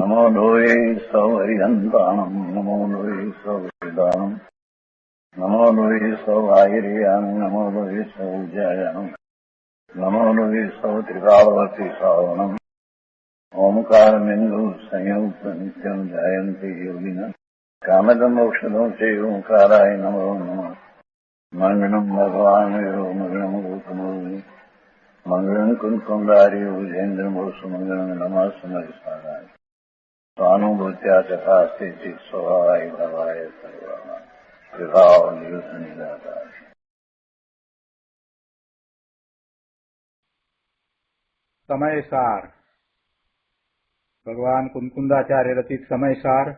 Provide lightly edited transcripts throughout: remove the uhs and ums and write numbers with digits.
नमो लोये सौहरिहन्ताणम् नमो लोये सौहृदानम् नमो लोये सौवाहिर्याम् नमो लोये सौजयानम् नमो लोये सौत्रिकावती सावनम् ओंकारमिन्दु संयुक्त नित्यम् जयन्ति योगिनः कामदम् मोक्षदम् चैव ओंकाराय नमो नमः मङ्गलम् भगवान् वीरो मङ्गलम् गौतमो मङ्गलम् कुन्कुण्डार्यो विजेन्द्रमोसु मङ्गलम् नमः समरिसाराय स्वानुभूत्या तथास्ति चित् स्वभावाय भवाय सर्वः विभाव नियुक्त निराकार। समयसार भगवान कुंकुंदाचार्य रचित समयसार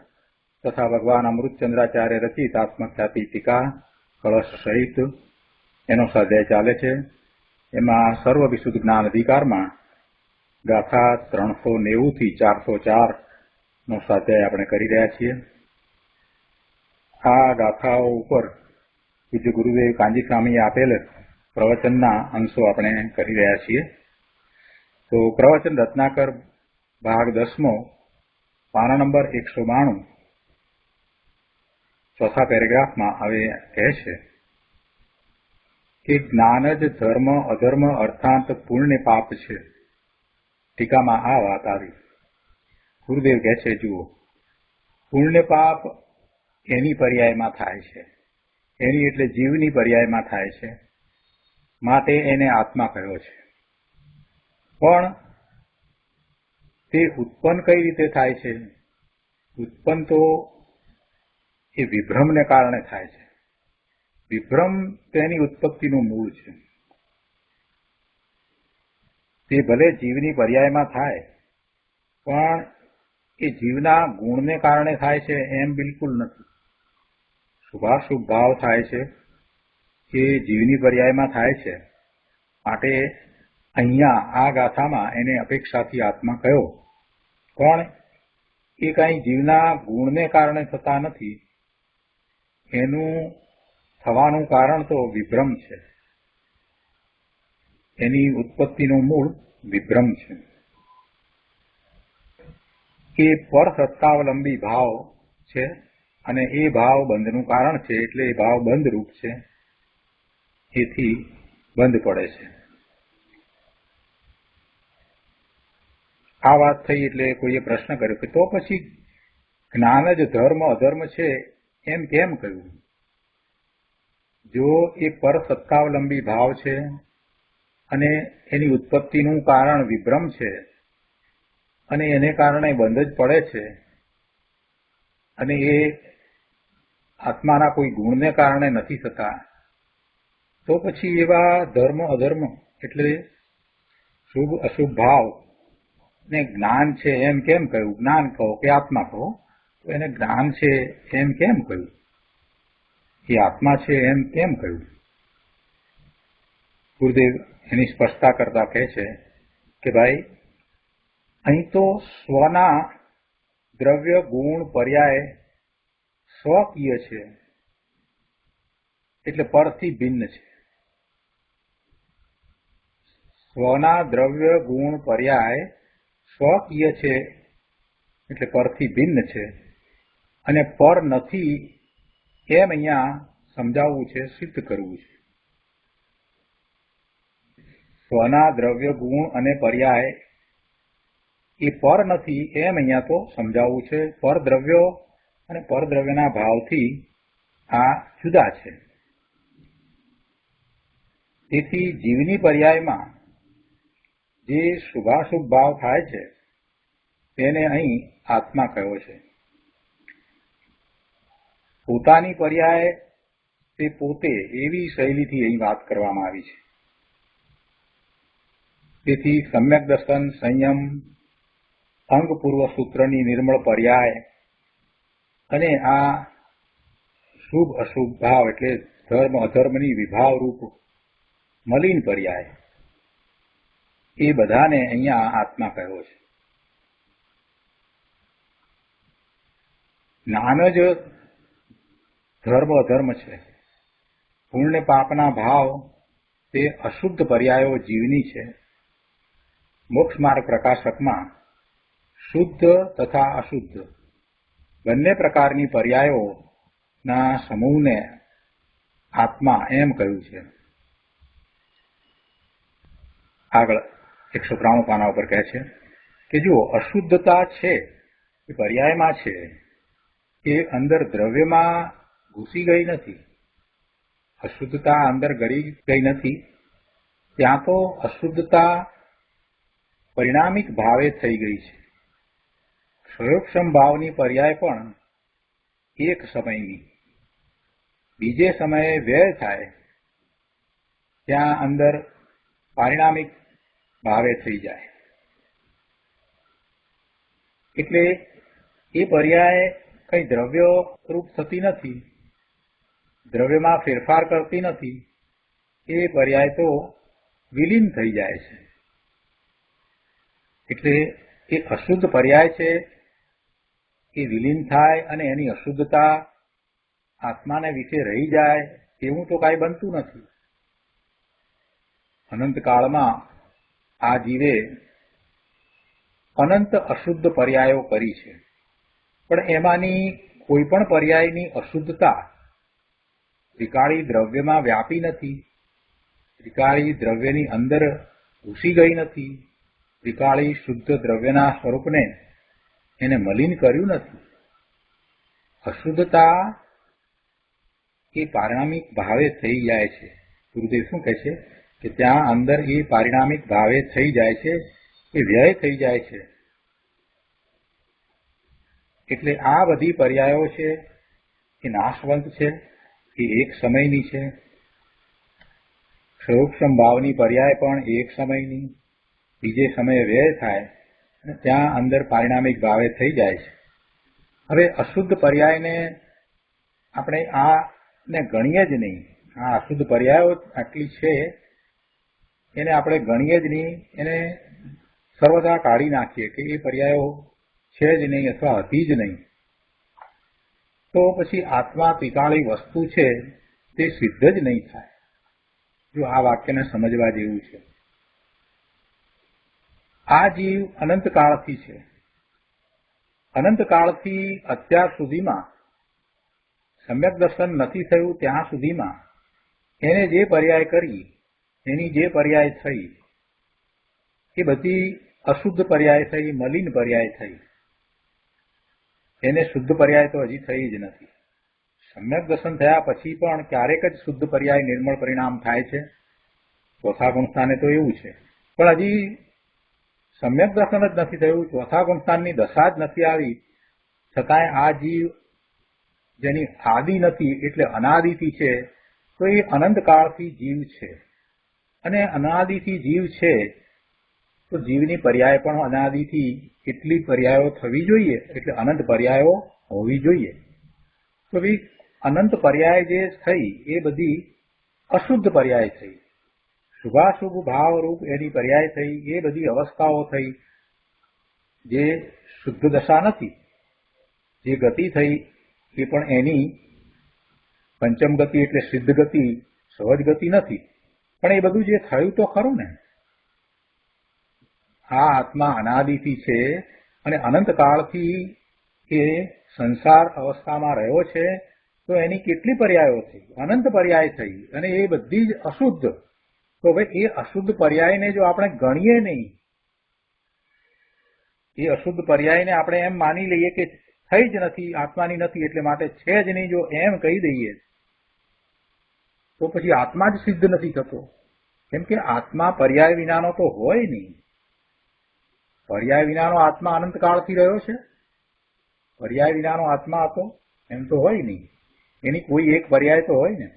तथा भगवान अमृतचंद्राचार्य रचित आत्मख्याति टीका कलश सहित एनो स्वाध्याय चाले छे। एमां सर्व विशुद्ध ज्ञान अधिकारमां गाथा 390 થી 404 નો સ્વાધ્યાય આપણે કરી રહ્યા છીએ। આ ગાથાઓ ઉપર પૂજ્ય ગુરુદેવ કાંજીસ્વામીએ આપેલ પ્રવચનના અંશો આપણે કરી રહ્યા છીએ। તો પ્રવચન રત્નાકર ભાગ 10મો પાના નંબર 192 ચોથા પેરેગ્રાફમાં હવે કહે છે કે જ્ઞાન જ ધર્મ અધર્મ અર્થાંત પુણ્ય પાપ છે। ટીકામાં આ વાત આવી। ગુરુદેવ કહે છે, જુઓ, પુણ્ય પાપ એની પર્યાયમાં થાય છે, એની એટલે જીવની પર્યાયમાં થાય છે, માટે એને આત્મા કહ્યો છે। પણ તે ઉત્પન્ન કઈ રીતે થાય છે? ઉત્પન્ન તો એ વિભ્રમને કારણે થાય છે। વિભ્રમ તેની ઉત્પત્તિનું મૂળ છે। તે ભલે જીવની પર્યાયમાં થાય, પણ એ જીવના ગુણને કારણે થાય છે એમ બિલકુલ નથી। શુભાશુભ ભાવ થાય છે એ જીવની પર્યાયમાં થાય છે, માટે અહીંયા આ ગાથામાં એને અપેક્ષાથી આત્મા કહ્યો, પણ એ કઈ જીવના ગુણને કારણે થતા નથી। એનું થવાનું કારણ તો વિભ્રમ છે, એની ઉત્પત્તિનું મૂળ વિભ્રમ છે। એ પર સત્તાવલંબી ભાવ છે અને એ ભાવ બંધનું કારણ છે, એટલે એ ભાવ બંધ રૂપ છે, એથી બંધ પડે છે। આ વાત થઈ એટલે કોઈએ પ્રશ્ન કર્યો કે તો પછી જ્ઞાન જ ધર્મ અધર્મ છે એમ કેમ કહ્યું? જો એ પર સત્તાવલંબી ભાવ છે અને એની ઉત્પત્તિનું કારણ વિભ્રમ છે અને એને કારણે બંધ જ પડે છે અને એ આત્માના કોઈ ગુણને કારણે નથી થતા, તો પછી એવા ધર્મ અધર્મ એટલે શુભ અશુભ ભાવ ને જ્ઞાન છે એમ કેમ કહ્યું? જ્ઞાન કહો કે આત્મા કહો, તો એને જ્ઞાન છે એમ કેમ કહ્યું? એ આત્મા છે એમ કેમ કહ્યું? ગુરુદેવ એની સ્પષ્ટતા કરતા કહે છે કે ભાઈ, અહીં તો સ્વના દ્રવ્ય ગુણ પર્યાય સ્વકીય છે, એટલે પરથી ભિન્ન છે। સ્વના દ્રવ્ય ગુણ પર્યાય સ્વકીય છે એટલે પરથી ભિન્ન છે, અને પર નથી એમ અહીંયા સમજાવવું છે, સિદ્ધ કરવું છે। સ્વના દ્રવ્ય ગુણ અને પર્યાય એ પર નથી એમ અહીંયા તો સમજાવવું છે। પરદ્રવ્યો અને પરદ્રવ્યના ભાવથી આ જુદા છે। તેથી જીવની પર્યાયમાં જે શુભાશુભ ભાવ થાય છે તેને અહીં આત્મા કહ્યો છે। પોતાની પર્યાય તે પોતે એવી શૈલીથી અહીં વાત કરવામાં આવી છે। તેથી સમ્યક દર્શન, સંયમ, અંગ પૂર્વ સૂત્રની નિર્મળ પર્યાય અને આ શુભ અશુભ ભાવ એટલે ધર્મ અધર્મની વિભાવ રૂપ મલિન પર્યાય, એ બધાને અહીંયા આત્મા કહ્યો છે। જ્ઞાન જ ધર્મ અધર્મ છે। પુણ્ય પાપના ભાવ તે અશુદ્ધ પર્યાયો જીવની છે। મોક્ષ માર્ગ પ્રકાશકમાં શુદ્ધ તથા અશુદ્ધ બંને પ્રકારની પર્યાયોના સમૂહને આત્મા એમ કહ્યું છે. આગળ 193 પાના ઉપર કહે છે કે જો અશુદ્ધતા છે એ પર્યાયમાં છે, એ અંદર દ્રવ્યમાં ઘૂસી ગઈ નથી, અશુદ્ધતા અંદર ગળી ગઈ નથી. ત્યાં તો અશુદ્ધતા પરિણામિક ભાવે થઈ ગઈ છે. ક્ષયોક્ષમ ભાવની પર્યાય પણ એક સમયની બીજે સમયે વ્યય થાય ત્યાં અંદર પારિણામિક ભાવે થઈ જાય. એટલે એ પર્યાય કઈ દ્રવ્ય રૂપ થતી નથી, દ્રવ્યમાં ફેરફાર કરતી નથી. એ પર્યાય તો વિલીન થઈ જાય છે. એટલે એ અશુદ્ધ પર્યાય છે એ વિલીન થાય અને એની અશુદ્ધતા આત્માને વિશે રહી જાય એવું તો કાંઈ બનતું નથી. અનંતકાળમાં આ જીવે અનંત અશુદ્ધ પર્યાયો કરી છે, પણ એમાંની કોઈ પણ પર્યાયની અશુદ્ધતા ત્રિકાળી દ્રવ્યમાં વ્યાપી નથી, ત્રિકાળી દ્રવ્યની અંદર ઘૂસી ગઈ નથી, ત્રિકાળી શુદ્ધ દ્રવ્યના સ્વરૂપને એને મલિન કર્યું નથી. અશુદ્ધતા એ પારિણામિક ભાવે થઈ જાય છે. ગુરુદેવ શું કહે છે કે ત્યાં અંદર એ પારિણામિક ભાવે થઈ જાય છે, એ વ્યય થઈ જાય છે. એટલે આ બધી પર્યાયો છે એ નાશવંત છે, એ એક સમયની છે. ક્ષયોક્ષમ ભાવની પર્યાય પણ એક સમયની બીજે સમયે વ્યય થાય અને ત્યાં અંદર પારિણામિક ભાવે થઈ જાય છે. હવે અશુદ્ધ પર્યાયને આપણે આને ગણીએ જ નહીં. આ અશુદ્ધ પર્યાયો આટલી છે એને આપણે ગણીએ જ નહીં, એને સર્વદા કાઢી નાખીએ કે એ પર્યાયો છે જ નહીં અથવા હતી જ નહીં, તો પછી આત્મા ત્રિકાળી વસ્તુ છે તે સિદ્ધ જ નહીં થાય. જો આ વાક્યને સમજવા જેવું છે. આ જીવ અનંતકાળથી છે. અનંતકાળથી અત્યાર સુધીમાં સમ્યક દર્શન નથી થયું ત્યાં સુધીમાં એને જે પર્યાય કરી, એની જે પર્યાય થઈ એ બધી અશુદ્ધ પર્યાય થઈ, મલિન પર્યાય થઈ. એને શુદ્ધ પર્યાય તો હજી થઈ જ નથી. સમ્યક દર્શન થયા પછી પણ ક્યારેક જ શુદ્ધ પર્યાય નિર્મળ પરિણામ થાય છે. ચોથા ગુણસ્થાને તો એવું છે, પણ હજી સમ્યક દર્શન જ નથી થયું, ચોથા ગુણસ્થાનની દશા જ નથી આવી, છતાંય આ જીવ જેની આદિ નથી એટલે અનાદિથી છે, તો એ અનંતકાળથી જીવ છે. અને અનાદિથી જીવ છે તો જીવની પર્યાય પણ અનાદિથી કેટલી પર્યાયો થવી જોઈએ, એટલે અનંત પર્યાયો હોવી જોઈએ. તો ભાઈ અનંત પર્યાય જે થઈ એ બધી અશુદ્ધ પર્યાય થઈ, શુભાશુભ ભાવરૂપ એની પર્યાય થઈ, એ બધી અવસ્થાઓ થઈ જે શુદ્ધ દશા નથી. જે ગતિ થઈ એ પણ એની પંચમ ગતિ એટલે સિદ્ધ ગતિ, સહજ ગતિ નથી. પણ એ બધું જે થયું તો ખરું ને. આ આત્મા અનાદિથી છે અને અનંતકાળથી એ સંસાર અવસ્થામાં રહ્યો છે, તો એની કેટલી પર્યાયો થઈ? અનંત પર્યાય થઈ, અને એ બધી જ અશુદ્ધ. તો ભાઈ એ અશુદ્ધ પર્યાયને જો આપણે ગણીએ નહીં, એ અશુદ્ધ પર્યાયને આપણે એમ માની લઈએ કે થઈ જ નથી, આત્માની નથી એટલે માટે છે જ નહીં, જો એમ કહી દઈએ તો પછી આત્મા જ સિદ્ધ નથી થતો. કેમ કે આત્મા પર્યાય વિનાનો તો હોય નહીં. પર્યાય વિનાનો આત્મા અનંતકાળથી રહ્યો છે. પર્યાય વિનાનો આત્મા હતો એમ તો હોય નહીં. એની કોઈ એક પર્યાય તો હોય ને.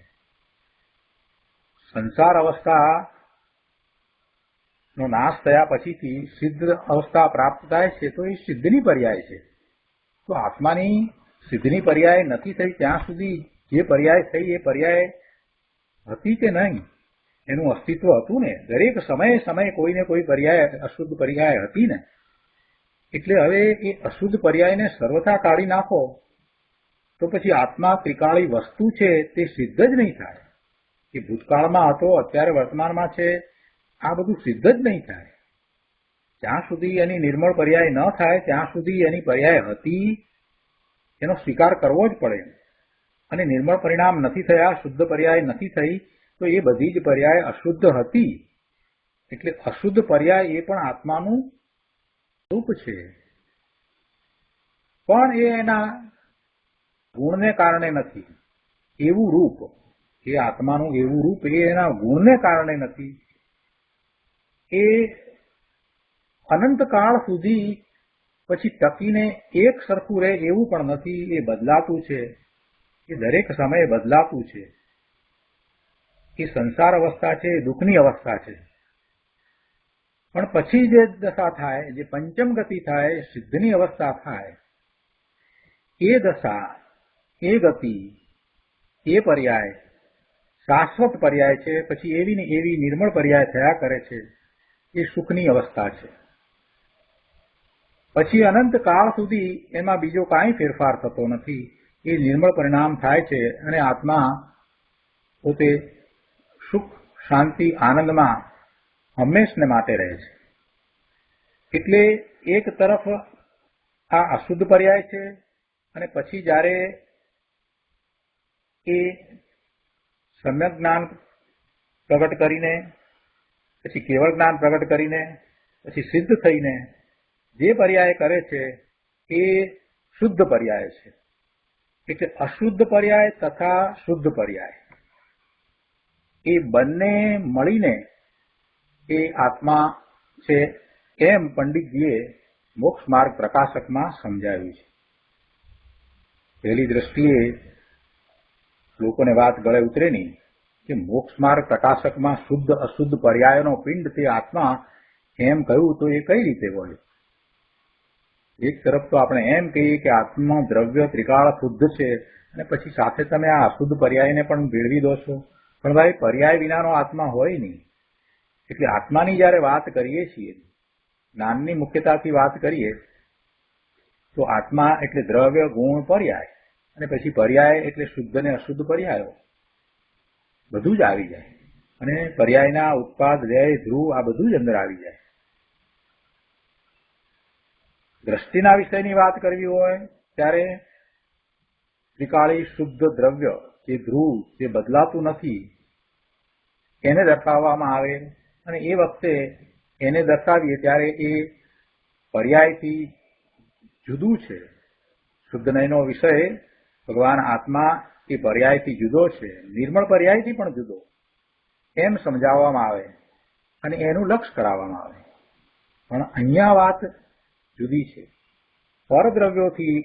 સંસાર અવસ્થાનો નાશ થયા પછીથી સિદ્ધ અવસ્થા પ્રાપ્ત થાય છે, તો એ સિદ્ધની પર્યાય છે. તો આત્માની સિદ્ધની પર્યાય નથી થઈ ત્યાં સુધી જે પર્યાય થઈ એ પર્યાય હતી કે નહીં, એનું અસ્તિત્વ હતું ને. દરેક સમયે સમયે કોઈને કોઈ પર્યાય અશુદ્ધ પર્યાય હતી ને. એટલે હવે એ અશુદ્ધ પર્યાયને સર્વથા કાઢી નાખો તો પછી આત્મા ત્રિકાળી વસ્તુ છે તે સિદ્ધ જ નહીં થાય. એ ભૂતકાળમાં હતો, અત્યારે વર્તમાનમાં છે, આ બધું સિદ્ધ જ નહીં થાય. જ્યાં સુધી એની નિર્મળ પર્યાય ન થાય ત્યાં સુધી એની પર્યાય હતી એનો સ્વીકાર કરવો જ પડે. અને નિર્મળ પરિણામ નથી થયા, શુદ્ધ પર્યાય નથી થઈ, તો એ બધી જ પર્યાય અશુદ્ધ હતી. એટલે અશુદ્ધ પર્યાય એ પણ આત્માનું રૂપ છે, પણ એ એના ગુણને કારણે નથી. એવું રૂપ, એ આત્માનું એવું રૂપ એ એના ગુણને કારણે નથી. એ અનંતકાળ સુધી પછી ટકીને એક સરખું રહે એવું પણ નથી. એ બદલાતું છે, એ દરેક સમયે બદલાતું છે. એ સંસાર અવસ્થા છે, દુઃખની અવસ્થા છે. પણ પછી જે દશા થાય, જે પંચમ ગતિ થાય, સિદ્ધની અવસ્થા થાય, એ દશા, એ ગતિ, એ પર્યાય શાશ્વત પર્યાય છે. પછી એવી ને એવી નિર્મળ પર્યાય થયા કરે છે. એ સુખની અવસ્થા છે. પછી અનંત કાળ સુધી એમાં બીજો કાંઈ ફેરફાર થતો નથી. એ નિર્મળ પરિણામ થાય છે અને આત્મા પોતે સુખ, શાંતિ, આનંદમાં હંમેશને માટે રહે છે. એટલે એક તરફ આ અશુદ્ધ પર્યાય છે, અને પછી જ્યારે એ સમ્યક જ્ઞાન પ્રગટ કરીને, પછી કેવળ જ્ઞાન પ્રગટ કરીને, પછી સિદ્ધ થઈને જે પર્યાય કરે છે એ શુદ્ધ પર્યાય છે. એટલે અશુદ્ધ પર્યાય તથા શુદ્ધ પર્યાય એ બંને મળીને એ આત્મા છે, એમ પંડિતજીએ મોક્ષ માર્ગ પ્રકાશકમાં સમજાવ્યું છે. પહેલી દ્રષ્ટિએ લોકોને વાત ગળે ઉતરે નહીં કે મોક્ષ માર્ગ પ્રકાશકમાં શુદ્ધ અશુદ્ધ પર્યાયનો પિંડ તે આત્મા એમ કહ્યું તો એ કઈ રીતે હોય? એક તરફ તો આપણે એમ કહીએ કે આત્મા દ્રવ્ય ત્રિકાળ શુદ્ધ છે, અને પછી સાથે તમે આ અશુદ્ધ પર્યાયને પણ ભેળવી દો છો. પણ ભાઈ, પર્યાય વિનાનો આત્મા હોય નહીં. એટલે આત્માની જયારે વાત કરીએ છીએ, જ્ઞાનની મુખ્યતાથી વાત કરીએ, તો આત્મા એટલે દ્રવ્ય, ગુણ, પર્યાય, અને પછી પર્યાય એટલે શુદ્ધ અને અશુદ્ધ પર્યાયો બધું જ આવી જાય. અને પર્યાયના ઉત્પાદ, વ્યય, ધ્રુવ આ બધું જ અંદર આવી જાય. દ્રષ્ટિના વિષયની વાત કરવી હોય ત્યારે ત્રિકાળી શુદ્ધ દ્રવ્ય, જે ધ્રુવ, જે બદલાતું નથી, એને દર્શાવવામાં આવે. અને એ વખતે એને દર્શાવીએ ત્યારે એ પર્યાયથી જુદું છે. શુદ્ધ નયનો વિષય ભગવાન આત્મા એ પર્યાયથી જુદો છે, નિર્મળ પર્યાયથી પણ જુદો, એમ સમજાવવામાં આવે અને એનું લક્ષ કરાવવામાં આવે. પણ અહીંયા વાત જુદી છે. પરદ્રવ્યોથી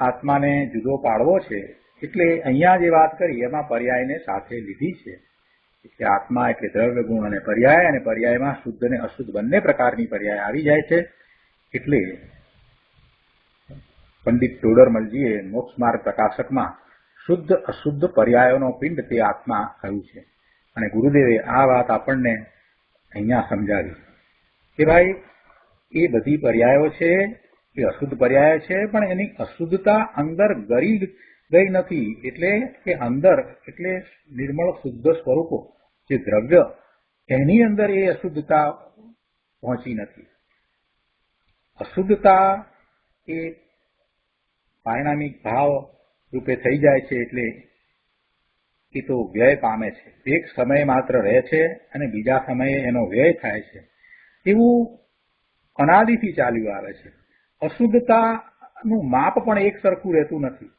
આત્માને જુદો પાડવો છે, એટલે અહીંયા જે વાત કરી એમાં પર્યાયને સાથે લીધી છે. એટલે આત્મા એટલે દ્રવ્ય, ગુણ અને પર્યાય, અને પર્યાયમાં શુદ્ધ અને અશુદ્ધ બંને પ્રકારની પર્યાય આવી જાય છે. એટલે પંડિત ટોડરમલજીએ મોક્ષ માર્ગ પ્રકાશકમાં શુદ્ધ અશુદ્ધ પર્યાયોનો પિંડ તે આત્મા કહ્યું છે. અને ગુરુદેવે આ વાત આપણને અહીંયા સમજાવી કે ભાઈ, એ બધી પર્યાયો છે એ અશુદ્ધ પર્યાય છે, પણ એની અશુદ્ધતા અંદર ગઈ નથી. એટલે કે અંદર એટલે નિર્મળ શુદ્ધ સ્વરૂપો જે દ્રવ્ય, એની અંદર એ અશુદ્ધતા પહોંચી નથી. અશુદ્ધતા એ પારિણામિક ભાવ રૂપે થઈ જાય છે. એટલે એ તો વ્યય પામે છે. એક સમય માત્ર રહે છે અને બીજા સમયે એનો વ્યય થાય છે. એવું અનાદિથી ચાલ્યું આવે છે. અશુદ્ધતાનું માપ પણ એક સરખું રહેતું નથી.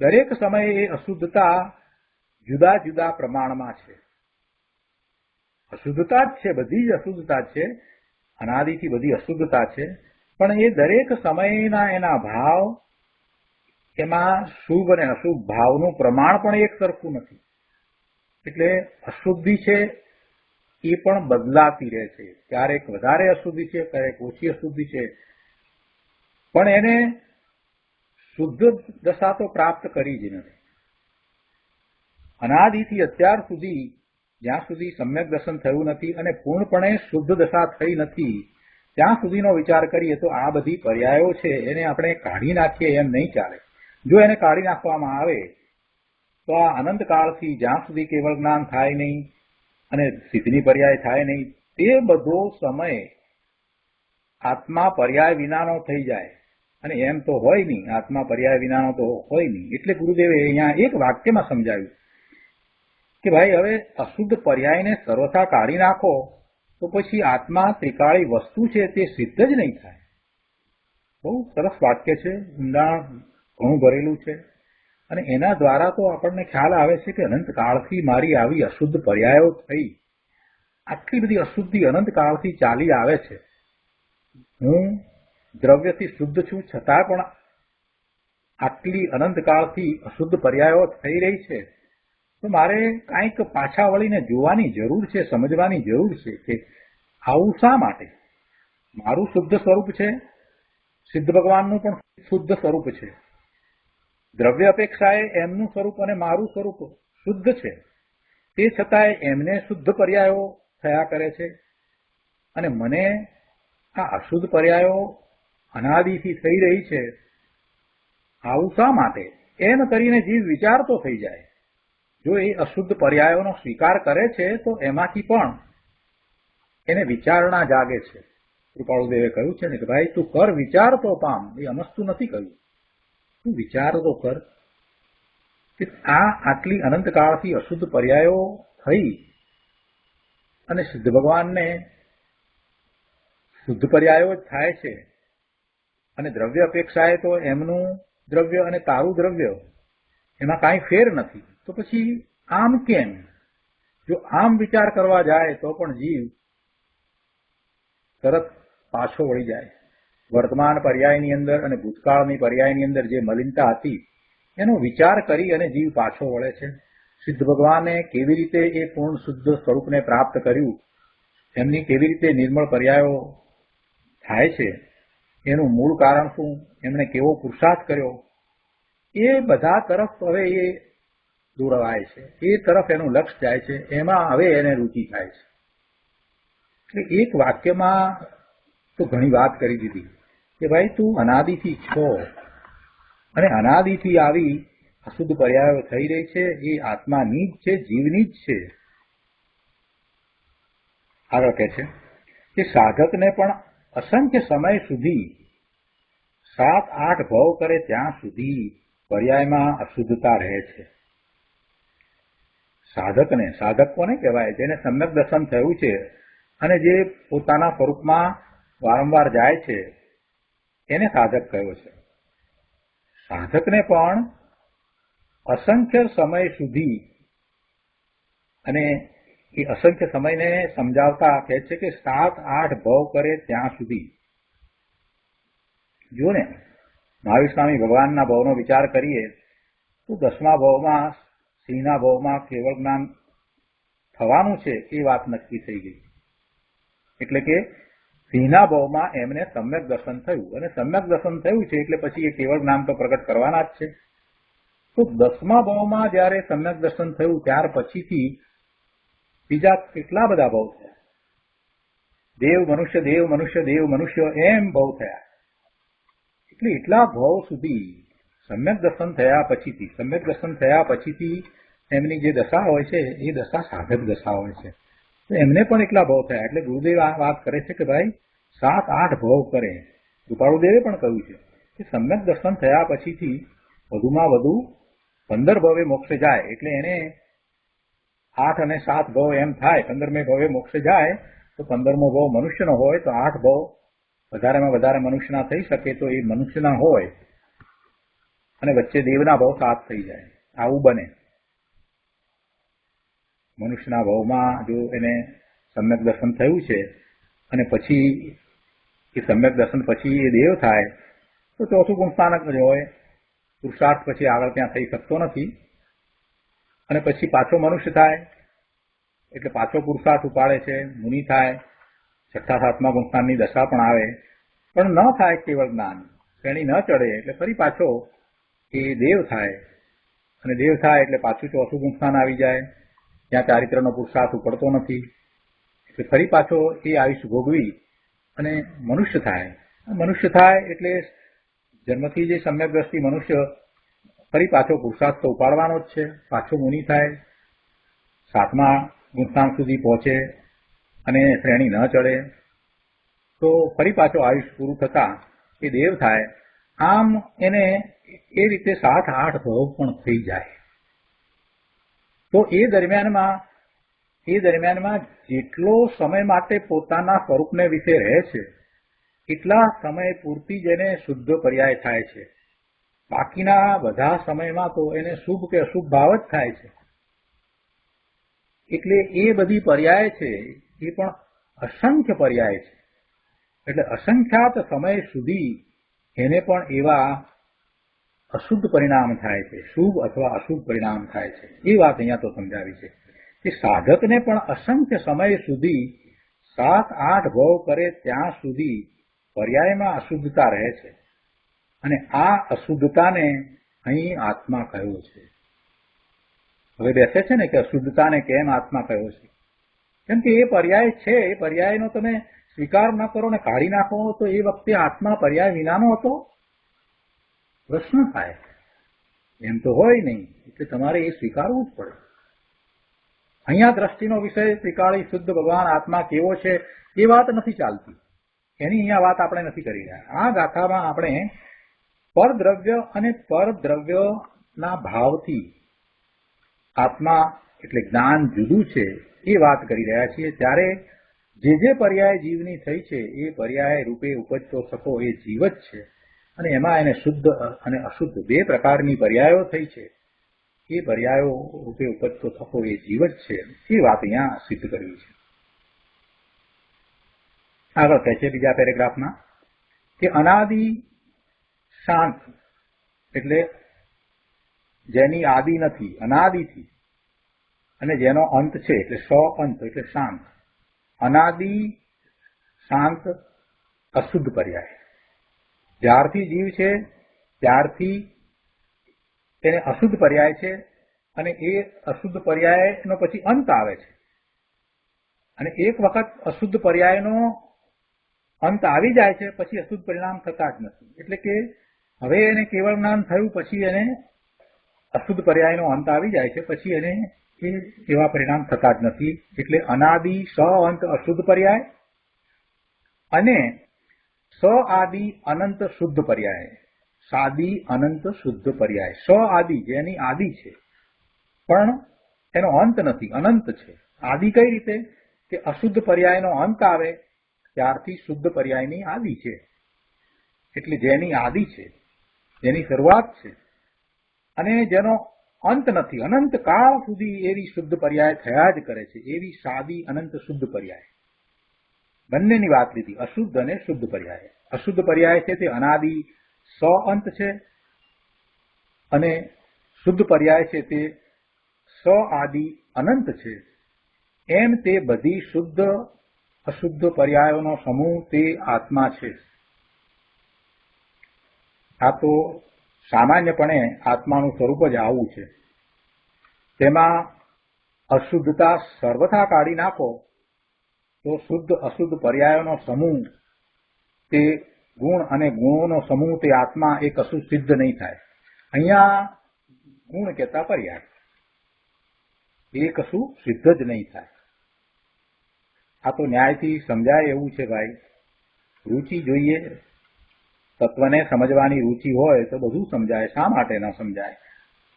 દરેક સમયે એ અશુદ્ધતા જુદા જુદા પ્રમાણમાં છે. અશુદ્ધતા જ છે, બધી જ અશુદ્ધતા છે, અનાદિથી બધી અશુદ્ધતા છે. પણ એ દરેક સમયના એના ભાવ, એમાં શુભ અને અશુભ ભાવનું પ્રમાણ પણ એક સરખું નથી. એટલે અશુદ્ધિ છે એ પણ બદલાતી રહે છે. ક્યારેક વધારે અશુદ્ધિ છે, ક્યારેક ઓછી અશુદ્ધિ છે, પણ એને શુદ્ધ દશા તો પ્રાપ્ત કરી જ નથી. અનાદિથી અત્યાર સુધી જ્યાં સુધી સમ્યક દર્શન થયું નથી અને પૂર્ણપણે શુદ્ધ દશા થઈ નથી, ત્યાં સુધીનો વિચાર કરીએ તો આ બધી પર્યાયો છે એને આપણે કાઢી નાખીએ એમ નહીં ચાલે. જો એને કાઢી નાખવામાં આવે તો આ અનંતકાળથી જ્યાં સુધી કેવળ જ્ઞાન થાય નહીં અને સિદ્ધની પર્યાય થાય નહીં, તે બધો સમય આત્મા પર્યાય વિનાનો થઈ જાય, અને એમ તો હોય નહીં, આત્મા પર્યાય વિનાનો તો હોય નહીં. એટલે ગુરુદેવે અહીંયા એક વાક્યમાં સમજાવ્યું કે ભાઈ હવે અશુદ્ધ પર્યાયને સર્વથા કાઢી નાખો તો પછી આત્મા ત્રિકાળી વસ્તુ છે તે સિદ્ધ જ નહીં થાય. બહુ સરસ વાક્ય છે, ઊંડાણ ઘણું ભરેલું છે, અને એના દ્વારા તો આપણને ખ્યાલ આવે છે કે અનંતકાળથી મારી આવી અશુદ્ધ પર્યાયો થઈ, આટલી બધી અશુદ્ધિ અનંતકાળથી ચાલી આવે છે. હું દ્રવ્યથી શુદ્ધ છું છતાં પણ આટલી અનંતકાળથી અશુદ્ધ પર્યાયો થઈ રહી છે, તો મારે કાંઈક પાછા વળીને જોવાની જરૂર છે, સમજવાની જરૂર છે કે આવું શા માટે. મારું શુદ્ધ સ્વરૂપ છે, સિદ્ધ ભગવાનનું પણ શુદ્ધ સ્વરૂપ છે, દ્રવ્ય અપેક્ષાએ એમનું સ્વરૂપ અને મારું સ્વરૂપ શુદ્ધ છે, તે છતાંય એમને શુદ્ધ પર્યાયો થયા કરે છે, અને મને આ અશુદ્ધ પર્યાયો અનાદિથી થઈ રહી છે. આવું શા માટે એમ કરીને જીવ વિચારતો થઈ જાય. જો એ અશુદ્ધ પર્યાયોનો સ્વીકાર કરે છે તો એમાંથી પણ એને વિચારણા જાગે છે. કૃપાળુદેવે કહ્યું છે ને કે ભાઈ તું કર વિચાર તો પામ, એ અમસ્તું નથી કહ્યું, તું વિચાર તો કર કે આ આટલી અનંતકાળથી અશુદ્ધ પર્યાયો થઈ અને સિદ્ધ ભગવાનને શુદ્ધ પર્યાયો જ થાય છે, અને દ્રવ્ય અપેક્ષાએ તો એમનું દ્રવ્ય અને તારું દ્રવ્ય એમાં કાંઈ ફેર નથી. તો પછી આમ કેમ? જો આમ વિચાર કરવા જાય તો પણ જીવ તરત પાછો વળી જાય. વર્તમાન પર્યાયની અંદર અને ભૂતકાળની પર્યાયની અંદર જે મલિનતા હતી એનો વિચાર કરી અને જીવ પાછો વળે છે. સિદ્ધ ભગવાને કેવી રીતે એ પૂર્ણ શુદ્ધ સ્વરૂપને પ્રાપ્ત કર્યું, એમની કેવી રીતે નિર્મળ પર્યાયો થાય છે, એનું મૂળ કારણ શું, એમણે કેવો પુરુષાર્થ કર્યો, એ બધા તરફ હવે એ દોરવાય છે, એ તરફ એનું લક્ષ્ય જાય છે, એમાં હવે એને રુચિ થાય છે. એટલે એક વાક્યમાં તો ઘણી વાત કરી દીધી કે ભાઈ તું અનાદિથી છો, અને અનાદિથી આવી અશુદ્ધ પર્યાયો થઈ રહી છે, એ આત્માની જ છે, જીવની જ છે. આગળ કહે છે કે સાધકને પણ અસંખ્ય સમય સુધી 7-8 ભવ કરે ત્યાં સુધી પર્યાયમાં અશુદ્ધતા રહે છે. સાધકને, સાધક કોને કહેવાય? જેને સમ્યક દર્શન થયું છે અને જે પોતાના સ્વરૂપમાં વારંવાર જાય છે એને સાધક કહ્યો છે. સાધકને પણ અસંખ્ય સમય સુધી, અને એ અસંખ્ય સમયને સમજાવતા કહે છે કે 7-8 ભવ કરે ત્યાં સુધી. જો ને મહાવીર સ્વામી ભગવાનના ભવનો વિચાર કરીએ તો 10મા ભવમાં, સિંહના ભવમાં કેવળ જ્ઞાન થવાનું છે એ વાત નક્કી થઈ ગઈ. એટલે કે સિંહના ભવમાં એમને સમ્યક દર્શન થયું, અને સમ્યક દર્શન થયું છે એટલે પછી એ કેવળ જ્ઞાન તો પ્રગટ કરવાના જ છે. તો 10મા ભવમાં જયારે સમ્યક દર્શન થયું ત્યાર પછીથી બીજા કેટલા બધા ભવ થયા. દેવ મનુષ્ય, દેવ મનુષ્ય, દેવ મનુષ્ય, એમ ભવ થયા. એટલે એટલા ભવ સુધી સમ્યક દર્શન થયા પછીથી એમની જે દશા હોય છે એ દશા સાધક દશા હોય છે. તો એમને પણ એટલા ભવ થયા. એટલે ગુરુદેવ આ વાત કરે છે કે ભાઈ 7-8 ભવ કરે. કૃપાળુદેવે પણ કહ્યું છે કે સમ્યક દર્શન થયા પછીથી વધુમાં વધુ 15 ભવે મોક્ષે જાય. એટલે એને 8 અને 7 ભવ એમ થાય. 15મે ભવે મોક્ષે જાય તો 15મો ભવ મનુષ્યનો હોય તો 8 ભવ વધારેમાં વધારે મનુષ્યના થઈ શકે તો એ મનુષ્યના હોય, અને વચ્ચે દેવના ભવ 7 થઈ જાય. આવું બને. મનુષ્યના ભવમાં જો એને સમ્યક દર્શન થયું છે અને પછી એ સમ્યક દર્શન પછી એ દેવ થાય તો ચોથું ગુણ સ્થાનક જ હોય. પુરુષાર્થ પછી આગળ ત્યાં થઈ શકતો નથી, અને પછી પાછો મનુષ્ય થાય એટલે પાછો પુરુષાર્થ ઉપાડે છે, મુનિ થાય, 6ઠ્ઠા-7મા ગુણસ્થાનની દશા પણ આવે, પણ ન થાય કેવળ જ્ઞાન, શ્રેણી ન ચડે એટલે ફરી પાછો એ દેવ થાય, અને દેવ થાય એટલે પાછું ચોથું ગુણસ્થાન આવી જાય, ત્યાં ચારિત્રનો પુરુષાર્થ ઉપડતો નથી, એટલે ફરી પાછો એ આયુષ્ય ભોગવી અને મનુષ્ય થાય. મનુષ્ય થાય એટલે જન્મથી જે સમ્યક દ્રષ્ટિ મનુષ્ય ફરી પાછો પુરુષાર્થ તો ઉપાડવાનો જ છે, પાછો મુનિ થાય, 7મા ગુણસ્થાન સુધી પહોંચે અને શ્રેણી ન ચડે, તો ફરી પાછો આયુષ પૂરું થતા એ દેવ થાય. આમ એને એ રીતે 7-8 ભવ પણ થઈ જાય. તો એ દરમિયાનમાં જેટલો સમય માટે પોતાના સ્વરૂપને વિશે રહે છે એટલા સમય પૂરતી જ એને શુદ્ધ પર્યાય થાય છે. બાકીના બધા સમયમાં તો એને શુભ કે અશુભ ભાવ જ થાય છે. એટલે એ બધી પર્યાય છે એ પણ અસંખ્ય પર્યાય છે. એટલે અસંખ્યાત સમય સુધી એને પણ એવા અશુદ્ધ પરિણામ થાય છે, શુભ અથવા અશુભ પરિણામ થાય છે. એ વાત અહીંયા તો સમજાવી છે કે સાધકને પણ અસંખ્ય સમય સુધી 7-8 ભવ કરે ત્યાં સુધી પર્યાયમાં અશુદ્ધતા રહે છે. અને આ અશુદ્ધતાને અહીં આત્મા કહ્યો છે. હવે બેસે છે ને કે અશુદ્ધતાને કેમ આત્મા કહ્યો છે? કેમ કે એ પર્યાય છે, એ પર્યાયનો તમે સ્વીકાર ન કરો ને કાઢી નાખો તો એ વખતે આત્મા પર્યાય વિનાનો હતો? પ્રશ્ન થાય. એમ તો હોય નહીં, એટલે તમારે એ સ્વીકારવું જ પડે. અહીંયા દ્રષ્ટિનો વિષય ત્રિકાળી શુદ્ધ ભગવાન આત્મા કેવો છે એ વાત નથી ચાલતી. એની અહીંયા વાત આપણે નથી કરી રહ્યા. આ ગાથામાં આપણે પરદ્રવ્ય અને પરદ્રવ્યના ભાવથી આત્મા એટલે જ્ઞાન જુદું છે એ વાત કરી રહ્યા છીએ. ત્યારે જે પર્યાય જીવની થઈ છે એ પર્યાય રૂપે ઉપજતો થતો એ જીવ જ છે. અને એમાં એને શુદ્ધ અને અશુદ્ધ 2 પ્રકારની પર્યાયો થઈ છે. એ પર્યાયો રૂપે ઉપજતો થતો એ જીવ જ છે. એ વાત અહીંયા સિદ્ધ કરવી છે. આગળ કહે છે બીજા પેરેગ્રાફમાં કે અનાદિ શાંત એટલે જેની આદિ નથી, અનાદિથી, અને જેનો અંત છે એટલે અંત એટલે શાંત. અનાદિ શાંત અશુદ્ધ પર્યાય. જ્યારથી જીવ છે ત્યારથી તેને અશુદ્ધ પર્યાય છે અને એ અશુદ્ધ પર્યાયનો પછી અંત આવે છે. અને એક વખત અશુદ્ધ પર્યાયનો અંત આવી જાય છે પછી અશુદ્ધ પરિણામ થતા જ નથી. એટલે કે હવે એને કેવળ જ્ઞાન થયું પછી એને અશુદ્ધ પર્યાયનો અંત આવી જાય છે પછી એને એવા પરિણામ થતા જ નથી. એટલે અનાદિ અંત અશુદ્ધ પર્યાય અને આદિ અનંત શુદ્ધ પર્યાય. સાદી અનંત શુદ્ધ પર્યાય. આદિ જેની આદિ છે પણ એનો અંત નથી, અનંત છે. આદિ કઈ રીતે? કે અશુદ્ધ પર્યાયનો અંત આવે ત્યારથી શુદ્ધ પર્યાયની આદિ છે. એટલે જેની આદિ છે, જેની શરૂઆત છે અને જેનો અંત નથી, અનંત કાળ સુધી એવી શુદ્ધ પર્યાય થયા જ કરે છે. એવી સાદી અનંત શુદ્ધ પર્યાય. બંનેની વાત લીધી, અશુદ્ધ અને શુદ્ધ પર્યાય. અશુદ્ધ પર્યાય છે તે અનાદિ અંત છે અને શુદ્ધ પર્યાય છે તે આદિ અનંત છે. એમ તે બધી શુદ્ધ અશુદ્ધ પર્યાયોનો સમૂહ તે આત્મા છે. આ તો સામાન્યપણે આત્માનું સ્વરૂપ જ આવું છે. તેમાં અશુદ્ધતા સર્વથા કાઢી નાખો તો શુદ્ધ અશુદ્ધ પર્યાયોનો સમૂહ તે ગુણ અને ગુણોનો સમૂહ તે આત્મા એ કશું સિદ્ધ નહીં થાય. અહીંયા ગુણ કહેતા પર્યાય એ કશું સિદ્ધ જ નહીં થાય. આ તો ન્યાયથી સમજાય એવું છે ભાઈ. રુચિ જોઈએ, તત્વને સમજવાની રુચિ હોય તો બધું સમજાય. શા માટે ન સમજાય?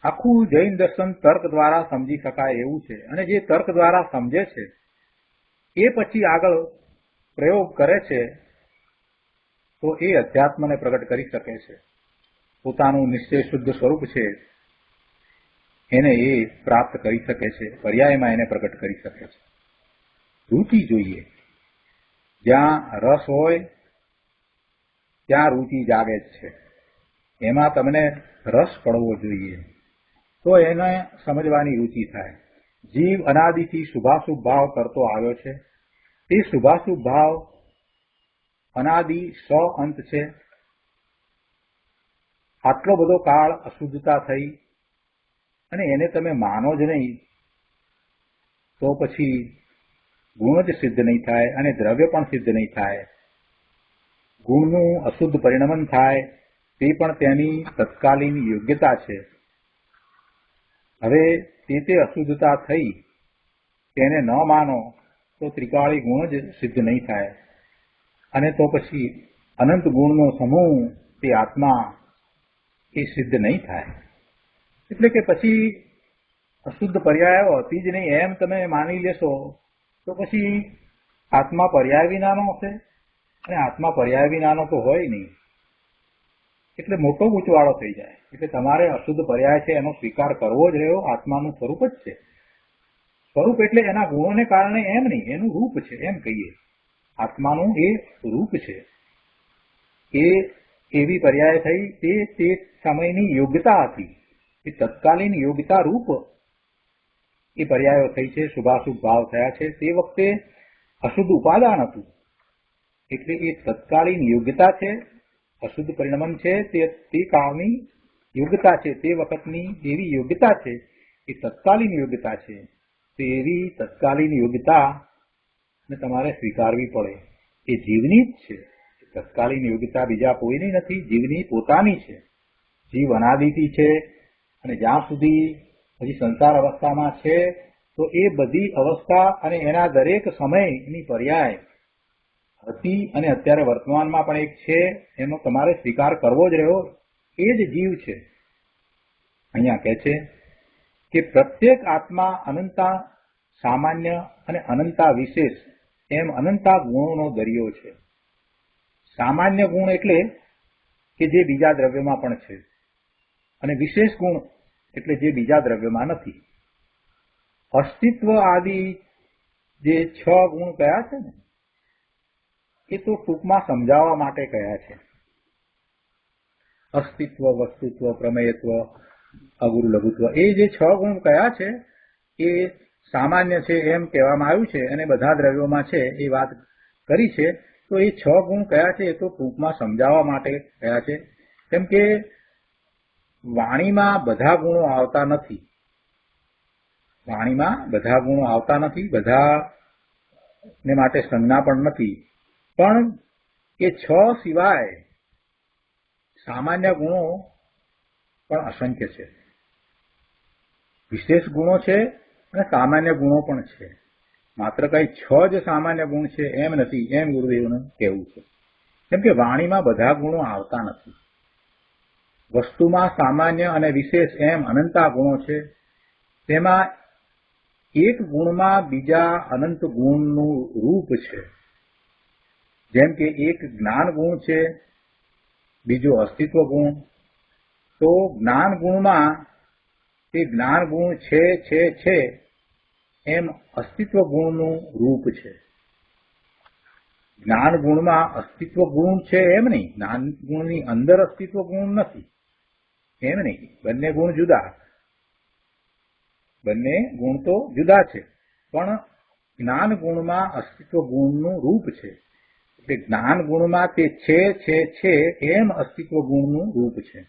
આખું જૈન દર્શન તર્ક દ્વારા સમજી શકાય એવું છે. અને જે તર્ક દ્વારા સમજે છે એ પછી આગળ પ્રયોગ કરે છે તો એ અધ્યાત્મને પ્રગટ કરી શકે છે. પોતાનું નિશ્ચય શુદ્ધ સ્વરૂપ છે એને એ પ્રાપ્ત કરી શકે છે. પર્યાયમાં એને પ્રગટ કરી શકે છે. રુચિ જોઈએ. જ્યાં રસ હોય ત્યાં રુચિ જાગે જ છે. એમાં તમને રસ પડવો જોઈએ તો એને સમજવાની રુચિ થાય. જીવ અનાદિથી શુભાશુભ ભાવ કરતો આવ્યો છે. તે શુભાશુભ ભાવ અનાદિ અંત છે. આટલો બધો કાળ અશુદ્ધતા થઈ અને એને તમે માનો જ નહીં તો પછી ગુણ જ સિદ્ધ નહીં થાય અને દ્રવ્ય પણ સિદ્ધ નહીં થાય. ગુણનું અશુદ્ધ પરિણમન થાય તે પણ તેની તત્કાલીન યોગ્યતા છે. હવે તે અશુદ્ધતા થઈ તેને ન માનો તો ત્રિકાળી ગુણ જ સિદ્ધ નહીં થાય. અને તો પછી અનંત ગુણનો સમૂહ તે આત્મા એ સિદ્ધ નહીં થાય. એટલે કે પછી અશુદ્ધ પર્યાયો હતી જ નહીં એમ તમે માની લેશો તો પછી આત્મા પર્યાય વિનાનો હશે, અને આત્મા પર્યાય વિનાનો તો હોય નહીં, એટલે મોટો ગૂંચવાળો થઈ જાય. એટલે તમારે અશુદ્ધ પર્યાય છે એનો સ્વીકાર કરવો જ રહ્યો. આત્માનું સ્વરૂપ જ છે. સ્વરૂપ એટલે એના ગુણોને કારણે એમ નહીં, એનું રૂપ છે એમ કહીએ. આત્માનું એ રૂપ છે, એ એવી પર્યાય થઈ તે સમયની યોગ્યતા હતી, એ તત્કાલીન યોગ્યતા રૂપ એ પર્યાયો થઈ છે. શુભાશુભ ભાવ થયા છે તે વખતે અશુદ્ધ ઉપાદાન હતું, એટલે એ તત્કાલીન યોગ્યતા છે. અશુદ્ધ પરિણમન છે તે કાળની યોગ્યતા છે, તે વખતની એવી યોગ્યતા છે, એ તત્કાલીન યોગ્યતા છે. તે એવી તત્કાલીન યોગ્યતા ને તમારે સ્વીકારવી પડે. એ જીવની જ છે. તત્કાલીન યોગ્યતા બીજા કોઈની નથી, જીવની પોતાની છે. જીવ અનાદિથી છે, અને જ્યાં સુધી હજી સંસાર અવસ્થામાં છે તો એ બધી અવસ્થા અને એના દરેક સમયની પર્યાય હતી અને અત્યારે વર્તમાનમાં પણ એક છે, એનો તમારે સ્વીકાર કરવો જ રહ્યો. એ જ જીવ છે. અહીંયા કહે છે કે પ્રત્યેક આત્મા અનંતા સામાન્ય અને અનંતા વિશેષ એમ અનંતા ગુણોનો દરિયો છે. સામાન્ય ગુણ એટલે કે જે બીજા દ્રવ્યમાં પણ છે, અને વિશેષ ગુણ એટલે જે બીજા દ્રવ્યમાં નથી. અસ્તિત્વ આદિ જે 6 ગુણ કયા છે ને એ તો ટૂંકમાં સમજાવવા માટે કયા છે. અસ્તિત્વ, વસ્તુત્વ, પ્રમેયત્વ, અગુરુ લઘુત્વ, એ જે 6 ગુણ કયા છે એ સામાન્ય છે એમ કહેવામાં આવ્યું છે, અને બધા દ્રવ્યોમાં છે એ વાત કરી છે. તો એ 6 ગુણ કયા છે એ તો ટૂંકમાં સમજાવવા માટે કયા છે. કેમ કે વાણીમાં બધા ગુણો આવતા નથી. વાણીમાં બધા ગુણો આવતા નથી, બધાને માટે સંજ્ઞા પણ નથી. પણ એ 6 સિવાય સામાન્ય ગુણો પણ અસંખ્ય છે. વિશેષ ગુણો છે અને સામાન્ય ગુણો પણ છે. માત્ર કઈ 6 જ સામાન્ય ગુણ છે એમ નથી, એમ ગુરુદેવનું કહેવું છે. કેમ કે વાણીમાં બધા ગુણો આવતા નથી. વસ્તુમાં સામાન્ય અને વિશેષ એમ અનંતા ગુણો છે. તેમાં એક ગુણમાં બીજા અનંત ગુણનું રૂપ છે. જેમ કે એક જ્ઞાન ગુણ છે, બીજો અસ્તિત્વ ગુણ. તો જ્ઞાન ગુણમાં એ જ્ઞાન ગુણ છે એમ અસ્તિત્વ ગુણનું રૂપ છે. જ્ઞાન ગુણમાં અસ્તિત્વ ગુણ છે એમ નહીં, જ્ઞાન ગુણની અંદર અસ્તિત્વ ગુણ નથી એમ નહીં. બંને ગુણ જુદા, બંને ગુણ તો જુદા છે, પણ જ્ઞાન ગુણમાં અસ્તિત્વ ગુણનું રૂપ છે. એટલે જ્ઞાન ગુણમાં તે છે એમ અસ્તિત્વ ગુણનું રૂપ છે.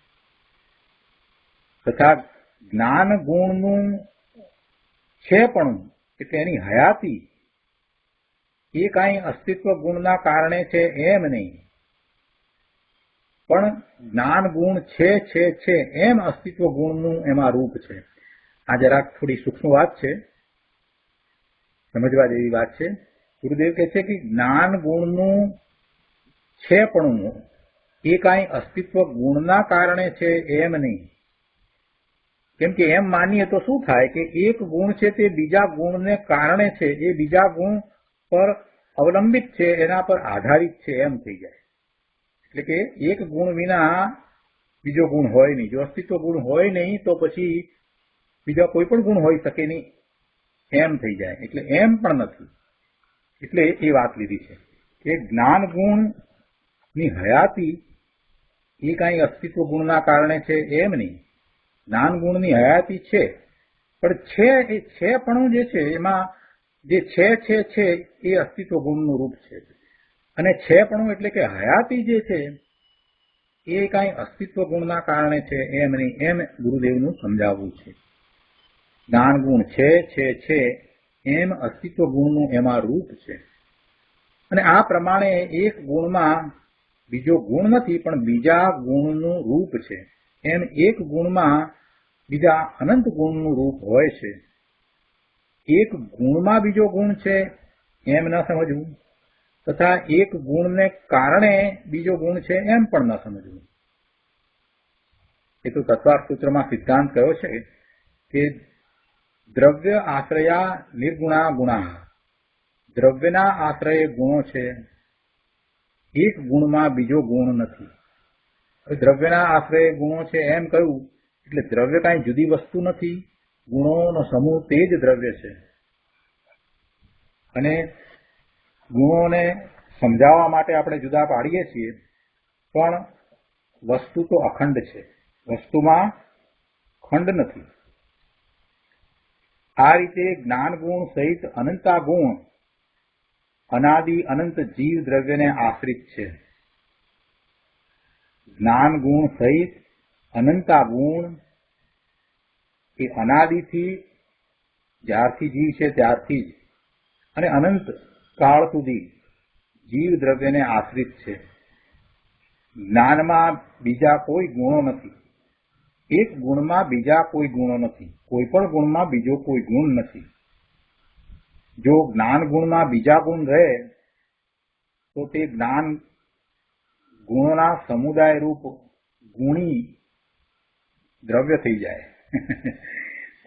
તથા જ્ઞાન ગુણનું છે પણ એટલે એની હયાતી એ કાંઈ અસ્તિત્વ ગુણના કારણે છે એમ નહીં, પણ જ્ઞાન ગુણ છે એમ અસ્તિત્વ ગુણનું એમાં રૂપ છે. આ જરાક થોડી સૂક્ષ્મ વાત છે, સમજવા જેવી વાત છે. ગુરુદેવ કહે છે કે જ્ઞાન ગુણનું છે પણ એ કાંઈ અસ્તિત્વ ગુણના કારણે છે એમ નહીં. કેમ કે એમ માનીએ તો શું થાય કે એક ગુણ છે તે બીજા ગુણને કારણે છે, એ બીજા ગુણ પર અવલંબિત છે, એના પર આધારિત છે એમ થઈ જાય. એટલે કે એક ગુણ વિના બીજો ગુણ હોય નહીં. જો અસ્તિત્વ ગુણ હોય નહીં તો પછી બીજા કોઈ પણ ગુણ હોઈ શકે નહીં એમ થઈ જાય. એટલે એમ પણ નથી. એટલે એ વાત લીધી છે કે જ્ઞાન ગુણની હયાતી એ કાંઈ અસ્તિત્વ ગુણના કારણે છે એમ નહીં. જ્ઞાન ગુણની હયાતી છે, પણ એ છે પણ જે છે એમાં જે છે એ અસ્તિત્વ ગુણનું રૂપ છે. અને છે પણ એટલે કે હયાતી જે છે એ કાંઈ અસ્તિત્વ ગુણના કારણે છે એમ નહીં, એમ ગુરુદેવનું સમજાવવું છે. જ્ઞાન ગુણ છે એમ અસ્તિત્વ ગુણનું એમાં રૂપ છે. અને આ પ્રમાણે એક ગુણમાં બીજો ગુણ નથી પણ બીજા ગુણનું રૂપ છે. એમ એક ગુણમાં બીજા અનંત ગુણનું રૂપ હોય છે. એક ગુણમાં બીજો ગુણ છે એમ ન સમજવું, તથા એક ગુણને કારણે બીજો ગુણ છે એમ પણ ન સમજવું. એ તો તત્વાર્થ સૂત્રમાં સિદ્ધાંત કયો છે કે દ્રવ્ય આશ્રયા નિર્ગુણા ગુણા, દ્રવ્યના આશ્રયે ગુણો છે, એક ગુણમાં બીજો ગુણ નથી. દ્રવ્યના આશ્રયે ગુણો છે એમ કહ્યું એટલે દ્રવ્ય કાંઈ જુદી વસ્તુ નથી, ગુણોનો સમૂહ તે જ દ્રવ્ય છે. અને ગુણોને સમજાવવા માટે આપણે જુદા પાડીએ છીએ, પણ વસ્તુ તો અખંડ છે, વસ્તુમાં ખંડ નથી. આ રીતે જ્ઞાન ગુણ સહિત અનંતા ગુણ અનાદિ અનંત જીવ દ્રવ્યને આશ્રિત છે. જ્ઞાન ગુણ સહિત અનંતા ગુણ એ અનાદિથી, જ્યારથી જીવ છે ત્યારથી જ અને અનંત કાળ સુધી જીવ દ્રવ્યને આશ્રિત છે. જ્ઞાનમાં બીજા કોઈ ગુણો નથી, એક ગુણમાં બીજા કોઈ ગુણો નથી, કોઈ પણ ગુણમાં બીજો કોઈ ગુણ નથી. જો જ્ઞાન ગુણમાં બીજા ગુણ રહે તો તે જ્ઞાન ગુણોના સમુદાય રૂપ ગુણી દ્રવ્ય થઈ જાય.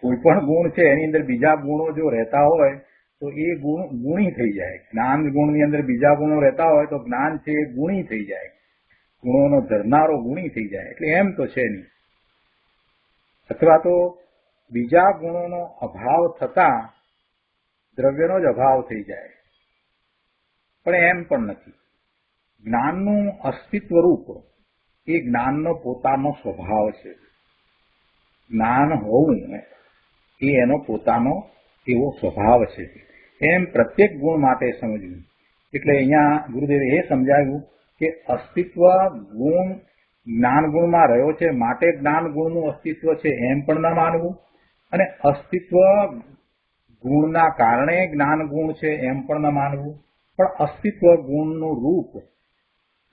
કોઈ પણ ગુણ છે એની અંદર બીજા ગુણો જો રહેતા હોય તો એ ગુણ ગુણી થઈ જાય. જ્ઞાન ગુણની અંદર બીજા ગુણો રહેતા હોય તો જ્ઞાન છે એ ગુણી થઈ જાય, ગુણોનો ધરનારો ગુણી થઈ જાય. એટલે એમ તો છે નહીં. અથવા તો બીજા ગુણોનો અભાવ થતા દ્રવ્યનો જ અભાવ થઈ જાય, પણ એમ પણ નથી. જ્ઞાનનું અસ્તિત્વ રૂપ એ જ્ઞાનનો પોતાનો સ્વભાવ છે. જ્ઞાન હોવું એ એનો પોતાનો એવો સ્વભાવ છે. એમ પ્રત્યેક ગુણ માટે સમજવું. એટલે અહીંયા ગુરુદેવે એ સમજાવ્યું કે અસ્તિત્વ ગુણ જ્ઞાન ગુણમાં રહ્યો છે માટે જ્ઞાન ગુણનું અસ્તિત્વ છે એમ પણ ન માનવું, અને અસ્તિત્વ ગુણના કારણે જ્ઞાન ગુણ છે એમ પણ ન માનવું, પણ અસ્તિત્વ ગુણનું રૂપ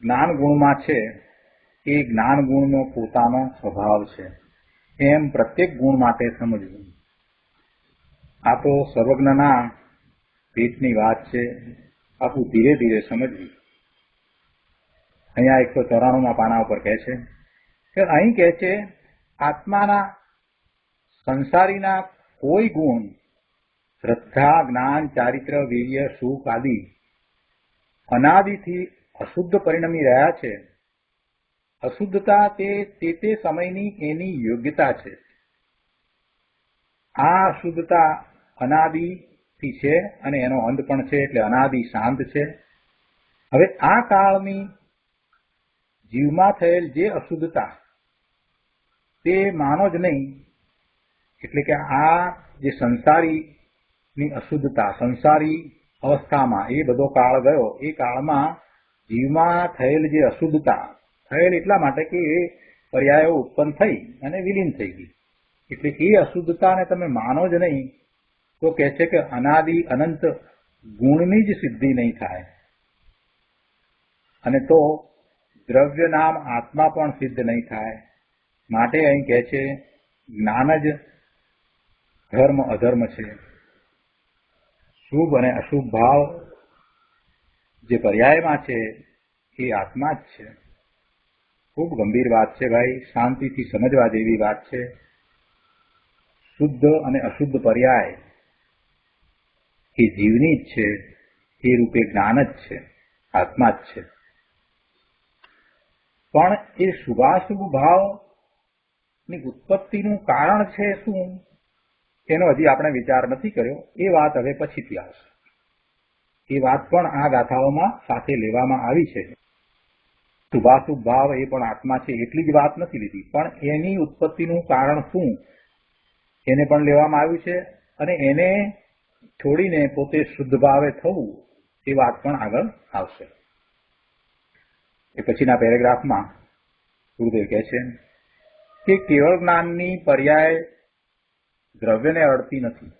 જ્ઞાન ગુણમાં છે એ જ્ઞાન ગુણનો પોતાનો સ્વભાવ છે એમ પ્રત્યેક ગુણ માટે સમજવું. આ તો સર્વજ્ઞના પેટની વાત છે, આખું ધીરે ધીરે સમજવી. અહીંયા 194માં પાના ઉપર કહે છે કે અહીં કહે છે આત્માના સંસારીના કોઈ ગુણ શ્રદ્ધા, જ્ઞાન, ચારિત્ર, વીર્ય, સુખ આદિ અનાદિથી અશુદ્ધ પરિણમી રહ્યા છે. અશુદ્ધતા તે સમયની એની યોગ્યતા છે. આ અશુદ્ધતા અનાદિથી છે અને એનો અંત પણ છે, એટલે અનાદિ શાંત છે. હવે આ કાળની જીવમાં થયેલ જે અશુદ્ધતા તે માનો જ નહીં. એટલે કે આ જે સંસારીની અશુદ્ધતા, સંસારી અવસ્થામાં એ બધો કાળ ગયો, એ કાળમાં જીવમાં થયેલ જે અશુદ્ધતા થયેલ એટલા માટે કે એ પર્યાયો ઉત્પન્ન થઈ અને વિલીન થઈ ગઈ. એટલે એ અશુદ્ધતાને તમે માનો જ નહીં તો કહે છે કે અનાદિ અનંત ગુણની જ સિદ્ધિ નહીં થાય, અને તો દ્રવ્ય નામ આત્મા પણ સિદ્ધ નહીં થાય. માટે અહીં કહે છે જ્ઞાન જ ધર્મ અધર્મ છે. શુભ અને અશુભ ભાવ જે પર્યાયમાં છે એ આત્મા જ છે. ખૂબ ગંભીર વાત છે ભાઈ, શાંતિથી સમજવા જેવી વાત છે. શુદ્ધ અને અશુદ્ધ પર્યાય એ જીવની જ છે, એ રૂપે જ્ઞાન જ છે, આત્મા જ છે. પણ એ શુભાશુભ ભાવની ઉત્પત્તિનું કારણ છે શું, એનો હજી આપણે વિચાર નથી કર્યો. એ વાત હવે પછીથી આવશે. એ વાત પણ આ ગાથાઓમાં સાથે લેવામાં આવી છે. શુભાશુભ ભાવ એ પણ આત્મા છે એટલી જ વાત નથી લીધી, પણ એની ઉત્પત્તિનું કારણ શું એને પણ લેવામાં આવ્યું છે, અને એને છોડીને પોતે શુદ્ધ ભાવે થવું એ વાત પણ આગળ આવશે. એ પછીના પેરેગ્રાફમાં ગુરુદેવ કહે છે કે કેવળ જ્ઞાનની પર્યાય દ્રવ્યને અડતી નથી.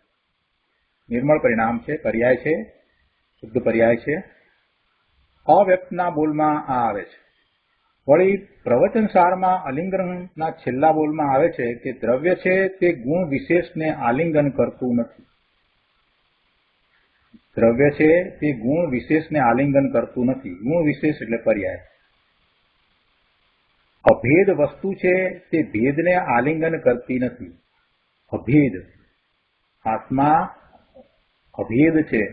નિર્મળ પરિણામ છે, પર્યાય છે, શુદ્ધ પર્યાય છે. અવ્યક્તના બોલમાં આ આવે છે. વળી પ્રવચન સારમાં આલિંગનના છેલ્લા બોલમાં આવે છે કે દ્રવ્ય છે તે ગુણ વિશેષને આલિંગન કરતું નથી. દ્રવ્ય છે તે ગુણ વિશેષને આલિંગન કરતું નથી. ગુણ વિશેષ એટલે પર્યાય. અભેદ વસ્તુ છે તે ભેદને આલિંગન કરતી નથી. અભેદ આત્મા અભેદ છે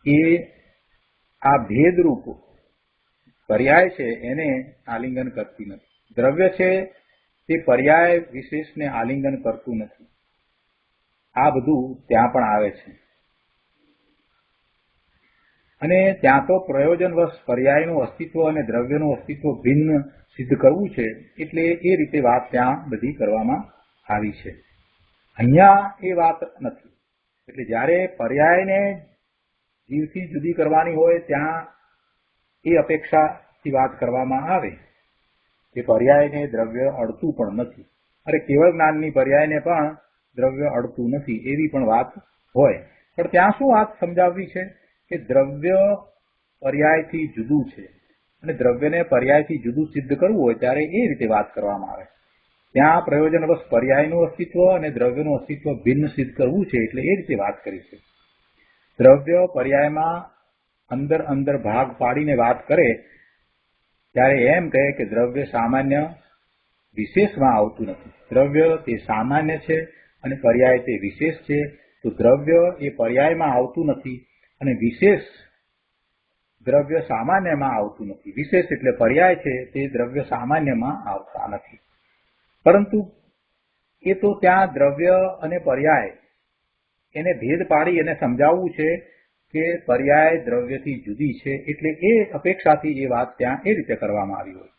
એ આ ભેદરૂપ પર્યાય છે એને આલિંગન કરતી નથી. દ્રવ્ય છે તે પર્યાય વિશેષને આલિંગન કરતું નથી. આ બધું ત્યાં પણ આવે છે અને ત્યાં તો પ્રયોજનવશ પર્યાયનું અસ્તિત્વ અને દ્રવ્યનું અસ્તિત્વ ભિન્ન સિદ્ધ કરવું છે એટલે એ રીતે વાત ત્યાં બધી કરવામાં આવી છે. અહીંયા એ વાત નથી. એટલે જ્યારે પર્યાયને જીવથી જુદી કરવાની હોય ત્યાં એ અપેક્ષાથી વાત કરવામાં આવે કે પર્યાયને દ્રવ્ય અડતું પણ નથી. અરે કેવળ જ્ઞાનની પર્યાયને પણ દ્રવ્ય અડતું નથી એવી પણ વાત હોય. પણ ત્યાં શું વાત સમજાવવી છે કે દ્રવ્ય પર્યાયથી જુદું છે અને દ્રવ્યને પર્યાયથી જુદું સિદ્ધ કરવું હોય ત્યારે એ રીતે વાત કરવામાં આવે. ત્યાં પ્રયોજનવશ પર્યાયનું અસ્તિત્વ અને દ્રવ્યનું અસ્તિત્વ ભિન્ન સિદ્ધ કરવું છે એટલે એ રીતે વાત કરી છે. દ્રવ્ય પર્યાયમાં અંદર અંદર ભાગ પાડીને વાત કરે ત્યારે એમ કહે કે દ્રવ્ય સામાન્ય વિશેષમાં આવતું નથી. દ્રવ્ય તે સામાન્ય છે અને પર્યાય તે વિશેષ છે. તો દ્રવ્ય એ પર્યાયમાં આવતું નથી અને વિશેષ દ્રવ્ય સામાન્યમાં આવતું નથી. વિશેષ એટલે પર્યાય છે તે દ્રવ્ય સામાન્યમાં આવતા નથી. પરંતુ એ તો ત્યાં દ્રવ્ય અને પર્યાય એને ભેદ પાડી એને સમજાવવું છે કે પર્યાય દ્રવ્યથી જુદી છે એટલે એ અપેક્ષાથી એ વાત ત્યાં એ રીતે કરવામાં આવી હોય.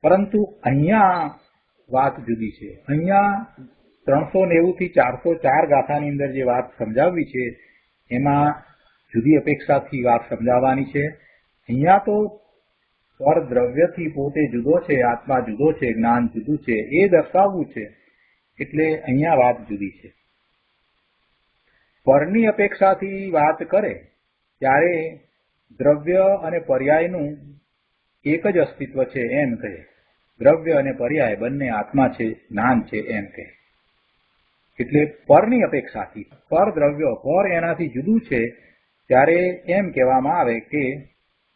પરંતુ અહીંયા વાત જુદી છે. અહીંયા 390 થી 404 ગાથાની અંદર જે વાત સમજાવવી છે એમાં જુદી અપેક્ષાથી વાત સમજાવવાની છે. અહીંયા તો પર દ્રવ્યથી પોતે જુદો છે, આત્મા જુદો છે, જ્ઞાન જુદું છે એ દર્શાવવું છે એટલે અહીંયા વાત જુદી છે. પરની અપેક્ષાથી વાત કરે ત્યારે દ્રવ્ય અને પર્યાયનું એક જ અસ્તિત્વ છે એમ કહે. દ્રવ્ય અને પર્યાય બંને આત્મા છે, જ્ઞાન છે એમ કહે. એટલે પરની અપેક્ષાથી પર દ્રવ્ય પર એનાથી જુદું છે ત્યારે એમ કહેવામાં આવે કે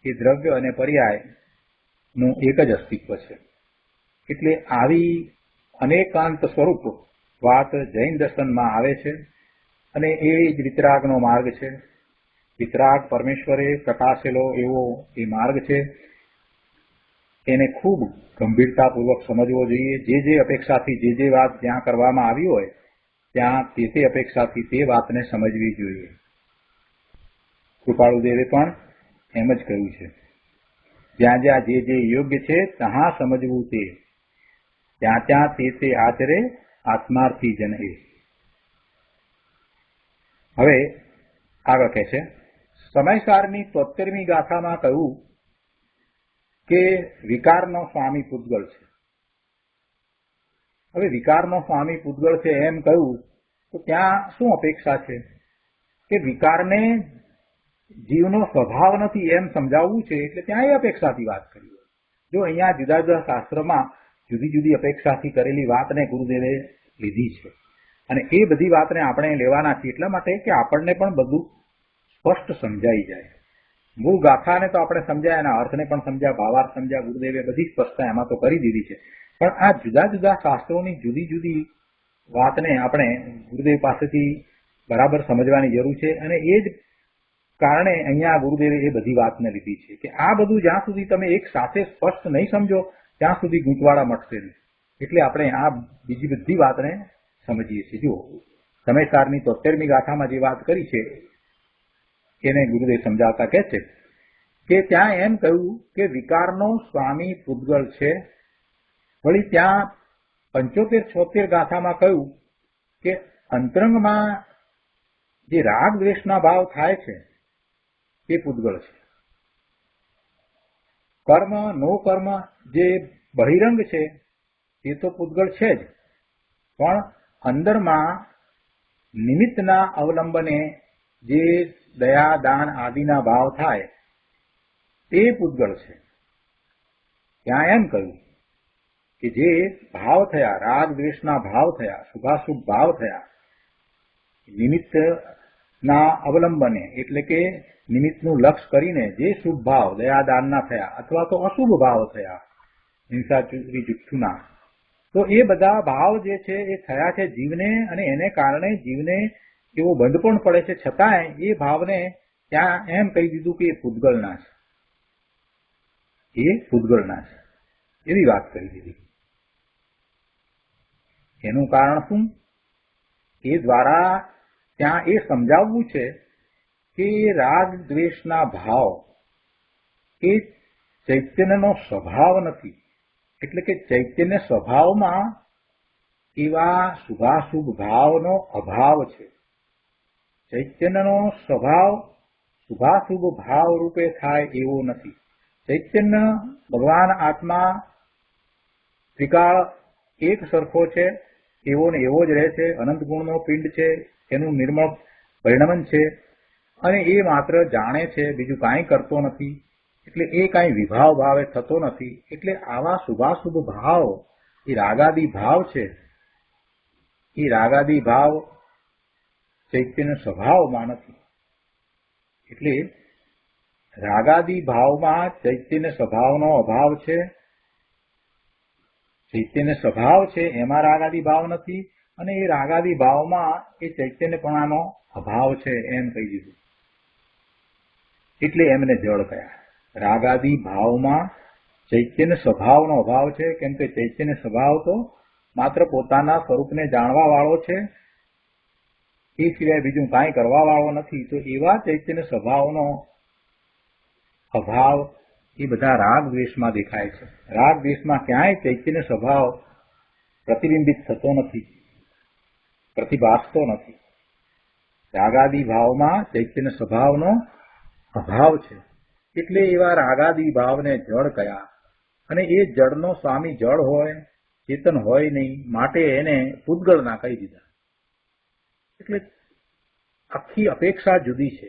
એ દ્રવ્ય અને પર્યાયનું એક જ અસ્તિત્વ છે. એટલે આવી અનેકાંત સ્વરૂપ વાત જૈન દર્શનમાં આવે છે અને એ જ વિતરાગનો માર્ગ છે. વિતરાગ પરમેશ્વરે પ્રકાશેલો એવો એ માર્ગ છે. એને ખૂબ ગંભીરતાપૂર્વક સમજવો જોઈએ. જે અપેક્ષાથી જે વાત જ્યાં કરવામાં આવી હોય ત્યાં તે અપેક્ષાથી તે વાતને સમજવી જોઈએ. કૃપાળુદેવે પણ એમ જ કહ્યું છે, જ્યાં જ્યાં જે યોગ્ય છે ત્યાં સમજવું તે, ત્યાં ત્યાં તે આચરે આત્માર્થી જન એ. હવે આગળ કહે છે, સમયસારની 73મી ગાથામાં કહ્યું કે વિકારનો સ્વામી પૂતગળ છે. હવે વિકારનો સ્વામી પૂતગળ છે એમ કહ્યું તો ત્યાં શું અપેક્ષા છે કે વિકારને જીવનો સ્વભાવ નથી એમ સમજાવવું છે એટલે ત્યાં એ અપેક્ષાથી વાત કરી. જો અહીંયા જુદા જુદા શાસ્ત્રમાં જુદી જુદી અપેક્ષાથી કરેલી વાતને ગુરુદેવે લીધી છે અને એ બધી વાતને આપણે લેવાના છીએ એટલા માટે કે આપણને પણ બધું સ્પષ્ટ સમજાઈ જાય. મૂળ ગાથાને તો આપણે સમજ્યા, એના અર્થને પણ સમજ્યા, ભાવાર્થ સમજ્યા. ગુરુદેવે બધી સ્પષ્ટતા એમાં તો કરી દીધી છે. પણ આ જુદા જુદા શાસ્ત્રોની જુદી જુદી વાતને આપણે ગુરુદેવ પાસેથી બરાબર સમજવાની જરૂર છે અને એ જ કારણે અહીંયા ગુરુદેવે એ બધી વાતને લીધી છે કે આ બધું જ્યાં સુધી તમે એક સાથે સ્પષ્ટ નહીં સમજો ત્યાં સુધી ગૂંચવાડા મટશે નહીં. એટલે આપણે આ બીજી બધી વાતને સમજીએ છીએ. જુઓ, સમયસારની 73મી ગાથામાં જે વાત કરી છે એને ગુરુદેવ સમજાવતા કહે છે કે ત્યાં એમ કહ્યું કે વિકારનો સ્વામી પૂતગળ છે. વળી ત્યાં 75-76 ગાથામાં કહ્યું કે અંતરંગમાં જે રાગ દ્વેષના ભાવ થાય છે તે પૂતગળ છે. કર્મ નો કર્મ જે બહિરંગ છે તે તો પૂતગળ છે જ, પણ અંદરમાં નિમિત્તના અવલંબને જે દયા દાન આદિના ભાવ થાય તે પૂતગળ છે. ત્યાં એમ કહ્યું કે જે ભાવ થયા, રાગ દ્વેષના ભાવ થયા, શુભાશુભ ભાવ થયા, નિમિત્ત ના અવલંબને એટલે કે નિમિત્તનું લક્ષ કરીને જે શુભ ભાવ દયાદાનના થયા અથવા તો અશુભ ભાવ થયા હિંસા ચોરી જુઠ્ઠુના, તો એ બધા ભાવ જે છે એ થયા છે જીવને, અને એને કારણે જીવને એવો બંધ પણ પડે છે, છતાંય એ ભાવને ત્યાં એમ કહી દીધું કે એ પૂતગલના છે, એ પૂતગલના છે, એવી વાત કરી દીધી. એનું કારણ શું? એ દ્વારા ત્યાં એ સમજાવવું છે કે રાગ દ્વેષના ભાવ એ ચૈતન્યનો સ્વભાવ નથી, એટલે કે ચૈતન્ય સ્વભાવમાં એવા શુભાશુભ ભાવનો અભાવ છે. ચૈતન્યનો સ્વભાવ શુભાશુભ ભાવ રૂપે થાય એવો નથી. ચૈતન્ય ભગવાન આત્મા ત્રિકાળ એક સરખો છે, એવો ને એવો જ રહે છે, અનંત ગુણનો પિંડ છે, એનું નિર્મળ પરિણમન છે, અને એ માત્ર જાણે છે, બીજું કાંઈ કરતો નથી, એટલે એ કાંઈ વિભાવ ભાવે થતો નથી. એટલે આવા શુભાશુભ ભાવ એ રાગાદી ભાવ છે, એ રાગાદી ભાવ ચૈતન્ય સ્વભાવમાં નથી. એટલે રાગાદી ભાવમાં ચૈતન્ય સ્વભાવનો અભાવ છે, ચૈતન્ય સ્વભાવ છે એમાં રાગાદી ભાવ નથી, અને એ રાગાદી ભાવમાં એ ચૈતન્યપણાનો અભાવ છે એમ કહી દીધું. એટલે એમને જળ કયા. રાગાદી ભાવમાં ચૈતન્ય સ્વભાવનો અભાવ છે, કેમ કે ચૈતન્ય સ્વભાવ તો માત્ર પોતાના સ્વરૂપને જાણવા વાળો છે, એ સિવાય બીજું કાંઈ કરવા વાળો નથી. તો એવા ચૈતન્ય સ્વભાવનો અભાવ એ બધા રાગ દ્વેષમાં દેખાય છે. રાગ દ્વેષમાં ક્યાંય ચૈતન્ય સ્વભાવ પ્રતિબિંબિત થતો નથી, પ્રતિભાસતો નથી. રાગાદી ભાવમાં ચૈતન્ય સ્વભાવનો અભાવ છે, એટલે એવા રાગાદી ભાવને જળ કયા. અને એ જળનો સ્વામી જળ હોય, ચેતન હોય નહીં, માટે એને પૂતગળના કહી દીધા. એટલે આખી અપેક્ષા જુદી છે.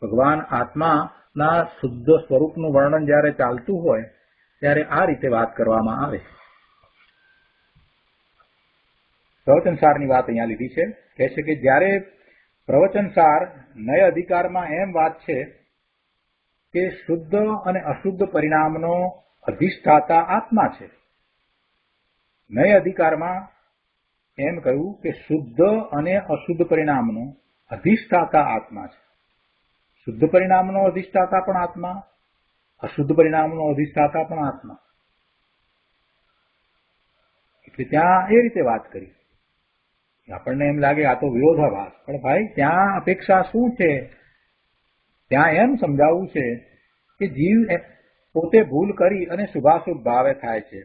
ભગવાન આત્માના શુદ્ધ સ્વરૂપનું વર્ણન જ્યારે ચાલતું હોય ત્યારે આ રીતે વાત કરવામાં આવે. પ્રવચનસારની વાત અહીંયા લીધી છે. કહે છે કે જ્યારે પ્રવચનસાર નય અધિકારમાં એમ વાત છે કે શુદ્ધ અને અશુદ્ધ પરિણામનો અધિષ્ઠાતા આત્મા છે. નય અધિકારમાં એમ કહ્યું કે શુદ્ધ અને અશુદ્ધ પરિણામનો અધિષ્ઠાતા આત્મા છે. શુદ્ધ પરિણામનો અધિષ્ઠાતા પણ આત્મા, અશુદ્ધ પરિણામનો અધિષ્ઠાતા પણ આત્મા. એટલે ત્યાં એ રીતે વાત કરી. આપણને એમ લાગે આ તો વિરોધાભાસ, પણ ભાઈ ત્યાં અપેક્ષા શું છે? ત્યાં એમ સમજાવવું છે કે જીવ પોતે ભૂલ કરી અને શુભાશુભ ભાવે થાય છે.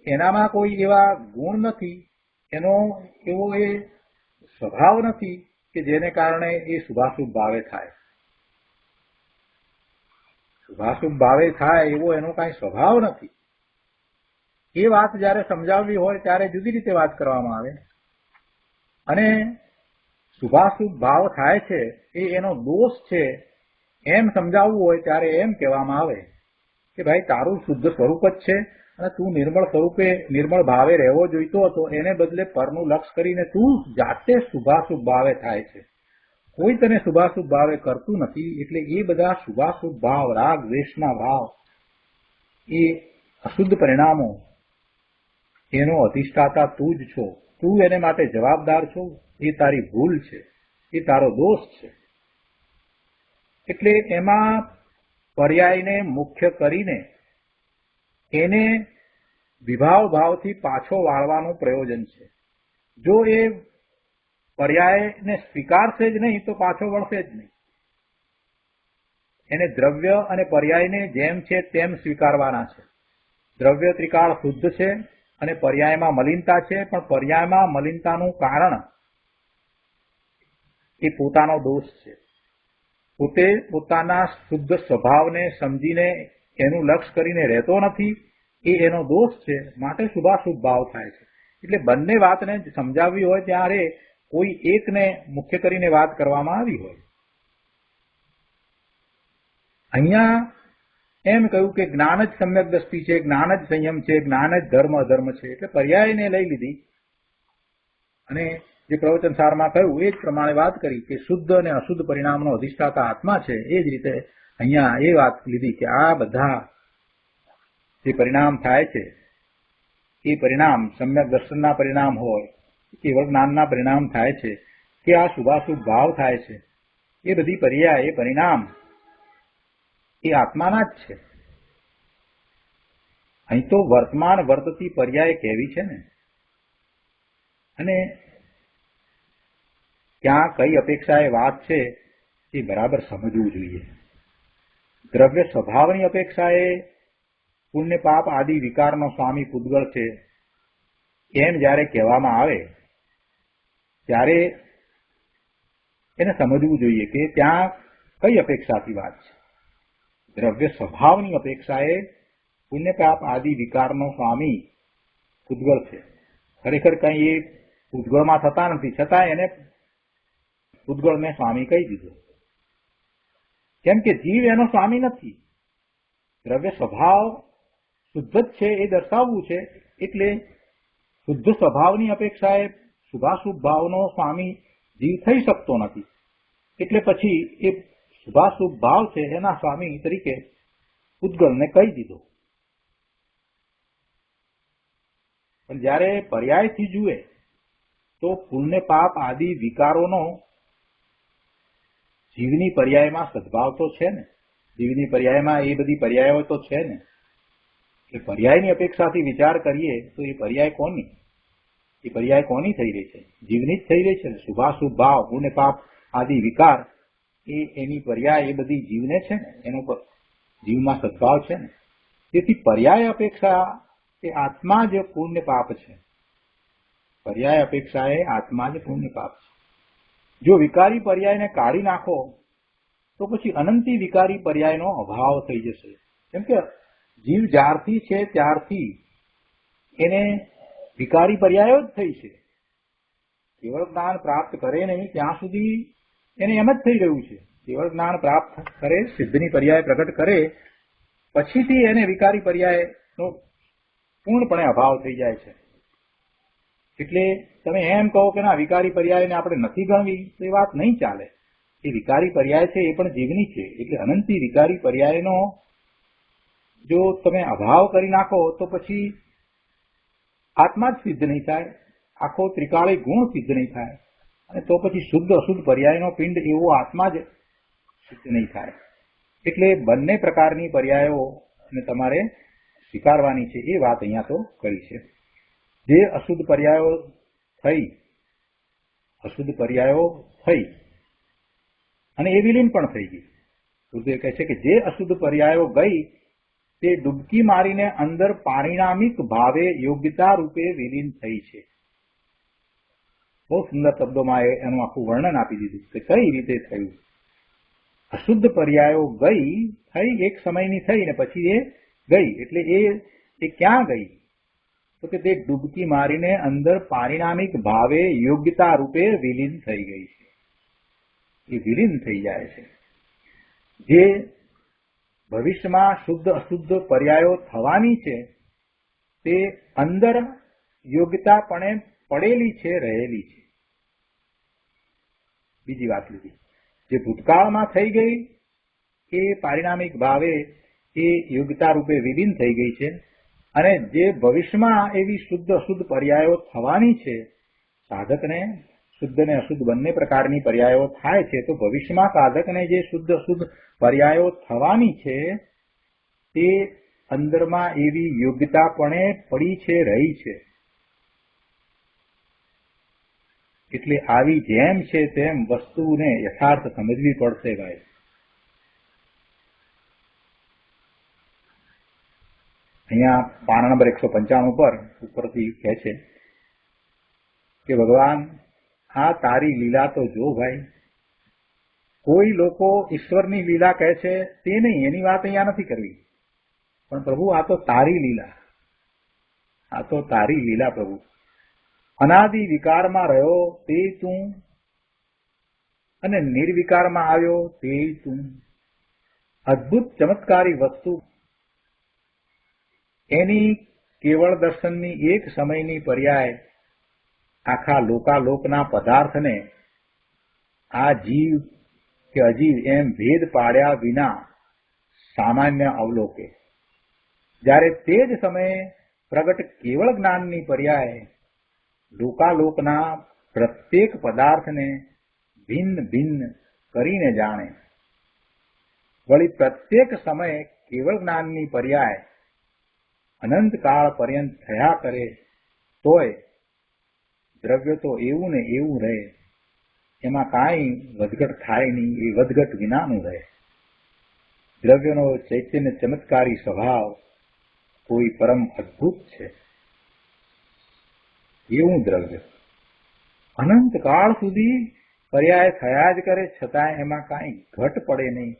એનામાં કોઈ એવા ગુણ નથી, એનો એવો એ સ્વભાવ નથી કે જેને કારણે એ શુભાશુભ ભાવે થાય. શુભાશુભ ભાવે થાય એવો એનો કાંઈ સ્વભાવ નથી. એ વાત જ્યારે સમજાવવી હોય ત્યારે જુદી રીતે વાત કરવામાં આવે, અને શુભાશુભ ભાવ થાય છે એ એનો દોષ છે એમ સમજાવવું હોય ત્યારે એમ કહેવામાં આવે કે ભાઈ તારું શુદ્ધ સ્વરૂપ જ છે અને તું નિર્મળ સ્વરૂપે નિર્મળ ભાવે રહેવો જોઈતો હતો, એને બદલે પરનું લક્ષ કરીને તું જાતે શુભાશુભ ભાવે થાય છે. કોઈ તને શુભાશુભ ભાવે કરતું નથી. એટલે એ બધા શુભાશુભ ભાવ, રાગ દ્વેષના ભાવ, એ અશુદ્ધ પરિણામો, એનો અધિષ્ઠાતા તું જ છો. તું એને માટે જવાબદાર છો. એ તારી ભૂલ છે, એ તારો દોષ છે. એટલે એમાં પર્યાયને મુખ્ય કરીને એને વિભાવ ભાવથી પાછો વાળવાનું પ્રયોજન છે. જો એ પર્યાયને સ્વીકારશે જ નહીં તો પાછો વળશે જ નહીં. એને દ્રવ્ય અને પર્યાયને જેમ છે તેમ સ્વીકારવાના છે. દ્રવ્ય ત્રિકાળ શુદ્ધ છે અને પર્યાયમાં મલિનતા છે, પણ પર્યાયમાં મલિનતાનું કારણ એ પોતાનો દોષ છે. પોતે પોતાના શુદ્ધ સ્વભાવને સમજીને એનું લક્ષ કરીને રહેતો નથી, એ એનો દોષ છે. માટે શુભાશુભ ભાવ થાય છે. એટલે બંને વાતને સમજાવવી હોય ત્યારે કોઈ એકને મુખ્ય કરીને વાત કરવામાં આવી હોય. અહીંયા એમ કહ્યું કે જ્ઞાન જ સમ્યક દ્રષ્ટિ છે, જ્ઞાન જ સંયમ છે, જ્ઞાન જ ધર્મ અધર્મ છે. એટલે પર્યાયને લઈ લીધી અને જે પ્રવચન સારમાં કહ્યું એ જ પ્રમાણે વાત કરી કે શુદ્ધ અને અશુદ્ધ પરિણામનો અધિષ્ઠાતા આત્મા છે. એ જ રીતે અહીંયા એ વાત લીધી કે આ બધા જે પરિણામ થાય છે એ પરિણામ સમ્યક દર્શનના પરિણામ હોય, કેવળ જ્ઞાનના પરિણામ થાય છે કે આ શુભાશુભ ભાવ થાય છે, એ બધી પર્યાય એ પરિણામ એ આત્માના જ છે. અહીં તો વર્તમાન વર્તતી પર્યાય કહેવી છે ને, અને ક્યાં કઈ અપેક્ષા એ વાત છે એ બરાબર સમજવું જોઈએ. દ્રવ્ય સ્વભાવની અપેક્ષા એ પુણ્ય પાપ આદિ વિકારનો સ્વામી પૂતગળ છે એમ જ્યારે કહેવામાં આવે ત્યારે એને સમજવું જોઈએ કે ત્યાં કઈ અપેક્ષાથી વાત છે. દ્રવ્ય સ્વભાવની અપેક્ષા એ પુણ્ય પાપ આદિ વિકારનો સ્વામી પૂતગળ છે. ખરેખર કઈ એ પૂતગળમાં થતા નથી, છતાં એને પૂતગળને સ્વામી કહી દીધો, કેમ કે જીવ એનો સ્વામી નથી. દ્રવ્ય સ્વભાવ શુદ્ધ જ છે એ દર્શાવવું છે, એટલે શુદ્ધ સ્વભાવની અપેક્ષાએ શુભાશુભ ભાવનો સ્વામી જીવ થઈ શકતો નથી. એટલે પછી એ શુભાશુભ ભાવ છે એના સ્વામી તરીકે પૂતગળને કહી દીધો. પણ જ્યારે પર્યાયથી જુએ તો પુણ્ય પાપ આદિ વિકારોનો જીવની પર્યાયમાં સદભાવ તો છે ને, જીવની પર્યાયમાં એ બધી પર્યાયો તો છે ને. એ પર્યાયની અપેક્ષાથી વિચાર કરીએ તો એ પર્યાય કોની? એ પર્યાય કોની થઈ રહી છે? જીવની જ થઈ રહી છે ને. શુભાશુભ ભાવ પુણ્ય પાપ આદિ વિકાર એ એની પર્યાય એ બધી જીવને છે ને, એનો જીવમાં સદભાવ છે ને. તેથી પર્યાય અપેક્ષા એ આત્મા જ પુણ્ય પાપ છે. પર્યાય અપેક્ષા એ આત્મા જ પુણ્ય પાપ છે. જો વિકારી પર્યાયને કાઢી નાખો તો પછી અનંતી વિકારી પર્યાયનો અભાવ થઈ જશે. કેમ કે જીવ જ્યારથી છે ત્યારથી એને વિકારી પર્યાયો જ થઈ છે. કેવળ જ્ઞાન પ્રાપ્ત કરે નહીં ત્યાં સુધી એને એમ જ થઈ રહ્યું છે. કેવળ જ્ઞાન પ્રાપ્ત કરે, સિદ્ધની પર્યાય પ્રગટ કરે, પછીથી એને વિકારી પર્યાયનો પૂર્ણપણે અભાવ થઈ જાય છે. એટલે તમે એમ કહો કે ના વિકારી પર્યાયને આપણે નથી ગણવી તો એ વાત નહીં ચાલે. એ વિકારી પર્યાય છે એ પણ જીવની છે. એટલે અનંતી વિકારી પર્યાયનો જો તમે અભાવ કરી નાખો તો પછી આત્મા જ સિદ્ધ નહીં થાય, આખો ત્રિકાળી ગુણ સિદ્ધ નહીં થાય, અને તો પછી શુદ્ધ અશુદ્ધ પર્યાયનો પિંડ એવો આત્મા જ સિદ્ધ નહીં થાય. એટલે બંને પ્રકારની પર્યાયો તમારે સ્વીકારવાની છે. એ વાત અહીંયા તો કરી છે. જે અશુદ્ધ પર્યાયો થઈ અને એ વિલીન પણ થઈ ગઈ. ગુરુદેવ કહે છે કે જે અશુદ્ધ પર્યાયો ગઈ તે ડૂબકી મારીને અંદર પારિણામિક ભાવે યોગ્યતા રૂપે વિલીન થઈ છે. બહુ સુંદર શબ્દોમાં એનું આખું વર્ણન આપી દીધું કે કઈ રીતે થયું. અશુદ્ધ પર્યાયો થઈ એક સમયની થઈ ને પછી એ ગઈ. એટલે એ ક્યાં ગઈ? તો કે તે ડૂબકી મારીને અંદર પારિણામિક ભાવે યોગ્યતા રૂપે વિલીન થઈ ગઈ છે. એ વિલીન થઈ જાય છે. જે ભવિષ્યમાં શુદ્ધ અશુદ્ધ પર્યાયો થવાની છે તે અંદર યોગ્યતાપણે પડેલી છે, રહેલી છે. બીજી વાત લીધી, જે ભૂતકાળમાં થઈ ગઈ એ પારિણામિક ભાવે એ યોગ્યતા રૂપે વિલીન થઈ ગઈ છે, અને જે ભવિષ્યમાં એવી શુદ્ધ અશુદ્ધ પર્યાયો થવાની છે, સાધકને શુદ્ધ અને અશુદ્ધ બંને પ્રકારની પર્યાયો થાય છે, તો ભવિષ્યમાં સાધકને જે શુદ્ધ અશુદ્ધ પર્યાયો થવાની છે તે અંદરમાં એવી યોગ્યતાપણે પડી છે, રહી છે. એટલે આવી જેમ છે તેમ વસ્તુને યથાર્થ સમજવી પડશે ભાઈ. અહીંયા પાના નંબર 195 ઉપરથી કહે છે કે ભગવાન આ તારી લીલા તો જો ભાઈ. કોઈ લોકો ઈશ્વરની લીલા કહે છે તે નહીં, એની વાત અહીંયા નથી કરવી, પણ પ્રભુ આ તો તારી લીલા, આ તો તારી લીલા પ્રભુ. અનાદિ વિકારમાં રહ્યો તે તું, અને નિર્વિકારમાં આવ્યો તે તું. અદ્ભુત ચમત્કારી વસ્તુ એની કેવળ દર્શનની એક સમયની પર્યાય આખા લોકાલોકના પદાર્થને આ જીવ કે અજીવ એમ ભેદ પાડ્યા વિના સામાન્ય અવલોકે, જ્યારે તે જ સમયે પ્રગટ કેવળ જ્ઞાનની પર્યાય લોકાલોકના પ્રત્યેક પદાર્થને ભિન્ન ભિન્ન કરીને જાણે, વળી પ્રત્યેક સમયે કેવળ જ્ઞાનની પર્યાય અનંતકાળ પર્યંત થયા કરે, તોય દ્રવ્ય તો એવું ને એવું રહે, એમાં કાંઈ વધઘટ થાય નહીં, એ વધઘટ વિનાનું રહે. દ્રવ્યનો ચૈતન્ય ચમત્કારી સ્વભાવ કોઈ પરમ અદ્ભુત છે. એવું દ્રવ્ય અનંતકાળ સુધી પર્યાય થયા જ કરે, છતાં એમાં કાંઈ ઘટ પડે નહીં,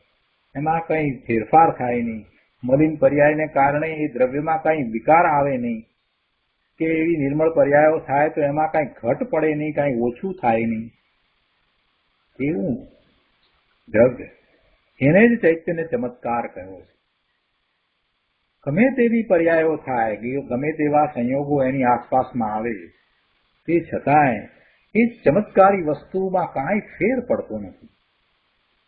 એમાં કંઈ ફેરફાર થાય નહીં. મલિન પર્યાયને કારણે એ દ્રવ્યમાં કંઈ વિકાર આવે નહીં, કે એવી નિર્મળ પર્યાયો થાય તો એમાં કાંઈ ઘટ પડે નહીં, કાંઈ ઓછું થાય નહીં. એવું દ્રવ્ય, એને જ ચૈતન્ય ચમત્કાર કહ્યો છે. ગમે તેવી પર્યાયો થાય, ગમે તેવા સંયોગો એની આસપાસમાં આવે, તે છતાંય એ ચમત્કારી વસ્તુમાં કાંઈ ફેર પડતો નથી.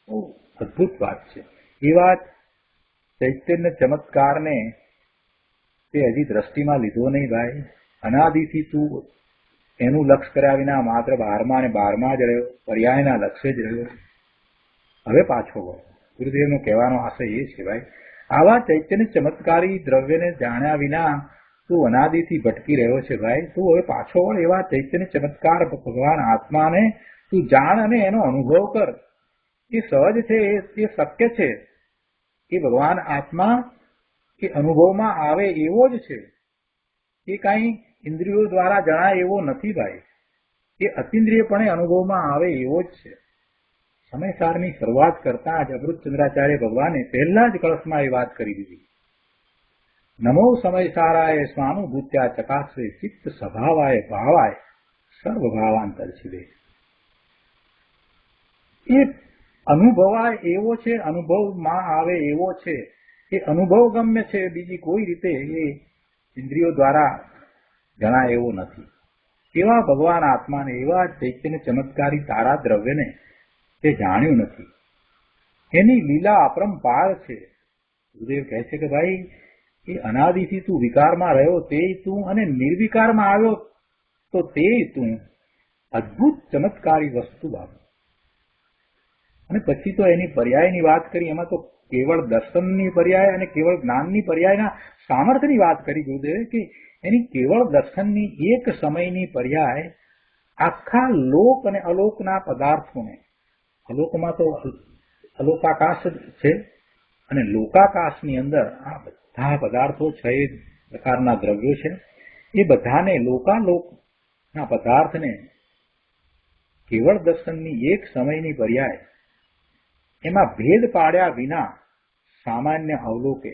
બહુ અદ્ભુત વાત છે. એ વાત ચૈતન્ય ચમત્કારને તે હજી દ્રષ્ટિમાં લીધો નહીં ભાઈ. અનાદિથી તું એનું લક્ષ કર્યા વિના માત્ર 12મા અને 12મા જ રહ્યો, પર્યાયના લક્ષ્ય જ રહ્યો. હવે પાછો વળ. ગુરુદેવનો કહેવાનો આશય એ છે ભાઈ, આવા ચૈતન્ય ચમત્કારી દ્રવ્યને જાણ્યા વિના તું અનાદિથી ભટકી રહ્યો છે ભાઈ. તું હવે પાછો વળ. એવા ચૈતન્ય ચમત્કાર ભગવાન આત્માને તું જાણ અને એનો અનુભવ કર. એ સહજ છે, એ શક્ય છે. એ ભગવાન આત્મા એ અનુભવમાં આવે એવો જ છે. એ કાંઈ ઇન્દ્રિયો દ્વારા જણાય એવો નથી ભાઈ. એ અતિન્દ્રિયપણે અનુભવમાં આવે એવો જ છે. સમયસારની શરૂઆત કરતા જ અમૃતચંદ્રાચાર્ય ભગવાને પહેલા જ કળશમાં એ વાત કરી દીધી. નમો સમયસારાય સ્વાનુભૂત્યા ચકાશે ચિત્ત સ્વભાવાય ભાવાય સર્વભાવાંતર શિવે. એ અનુભવાય એવો છે, અનુભવમાં આવે એવો છે. એ અનુભવ ગમ્ય છે, બીજી કોઈ રીતે એ ઇન્દ્રિયો દ્વારા જણાય એવો નથી. એવા ભગવાન આત્માને, એવા ચૈતન્ય ચમત્કારી તારા દ્રવ્યને તે જાણ્યું નથી. એની લીલા અપરંપાર છે. ગુરુદેવ કહે છે કે ભાઈ, એ અનાદિથી તું વિકારમાં રહ્યો તે તું, અને નિર્વિકારમાં આવ્યો તો તે તું. અદ્ભુત ચમત્કારી વસ્તુ બાબત. અને પછી તો એની પર્યાયની વાત કરી. એમાં તો કેવળ દર્શનની પર્યાય અને કેવળ જ્ઞાનની પર્યાયના સામર્થ્યની વાત કરી ગુરુદેવે, કે એની કેવળ દર્શનની એક સમયની પર્યાય આખા લોક અને અલોકના પદાર્થોને, અલોકમાં તો અલોકાકાશ છે, અને લોકાકાશની અંદર આ બધા પદાર્થો 6 પ્રકારના દ્રવ્યો છે. એ બધાને લોકાલોકના પદાર્થને કેવળ દર્શનની એક સમયની પર્યાય એમાં ભેદ પાડ્યા વિના સામાન્ય અવલોકે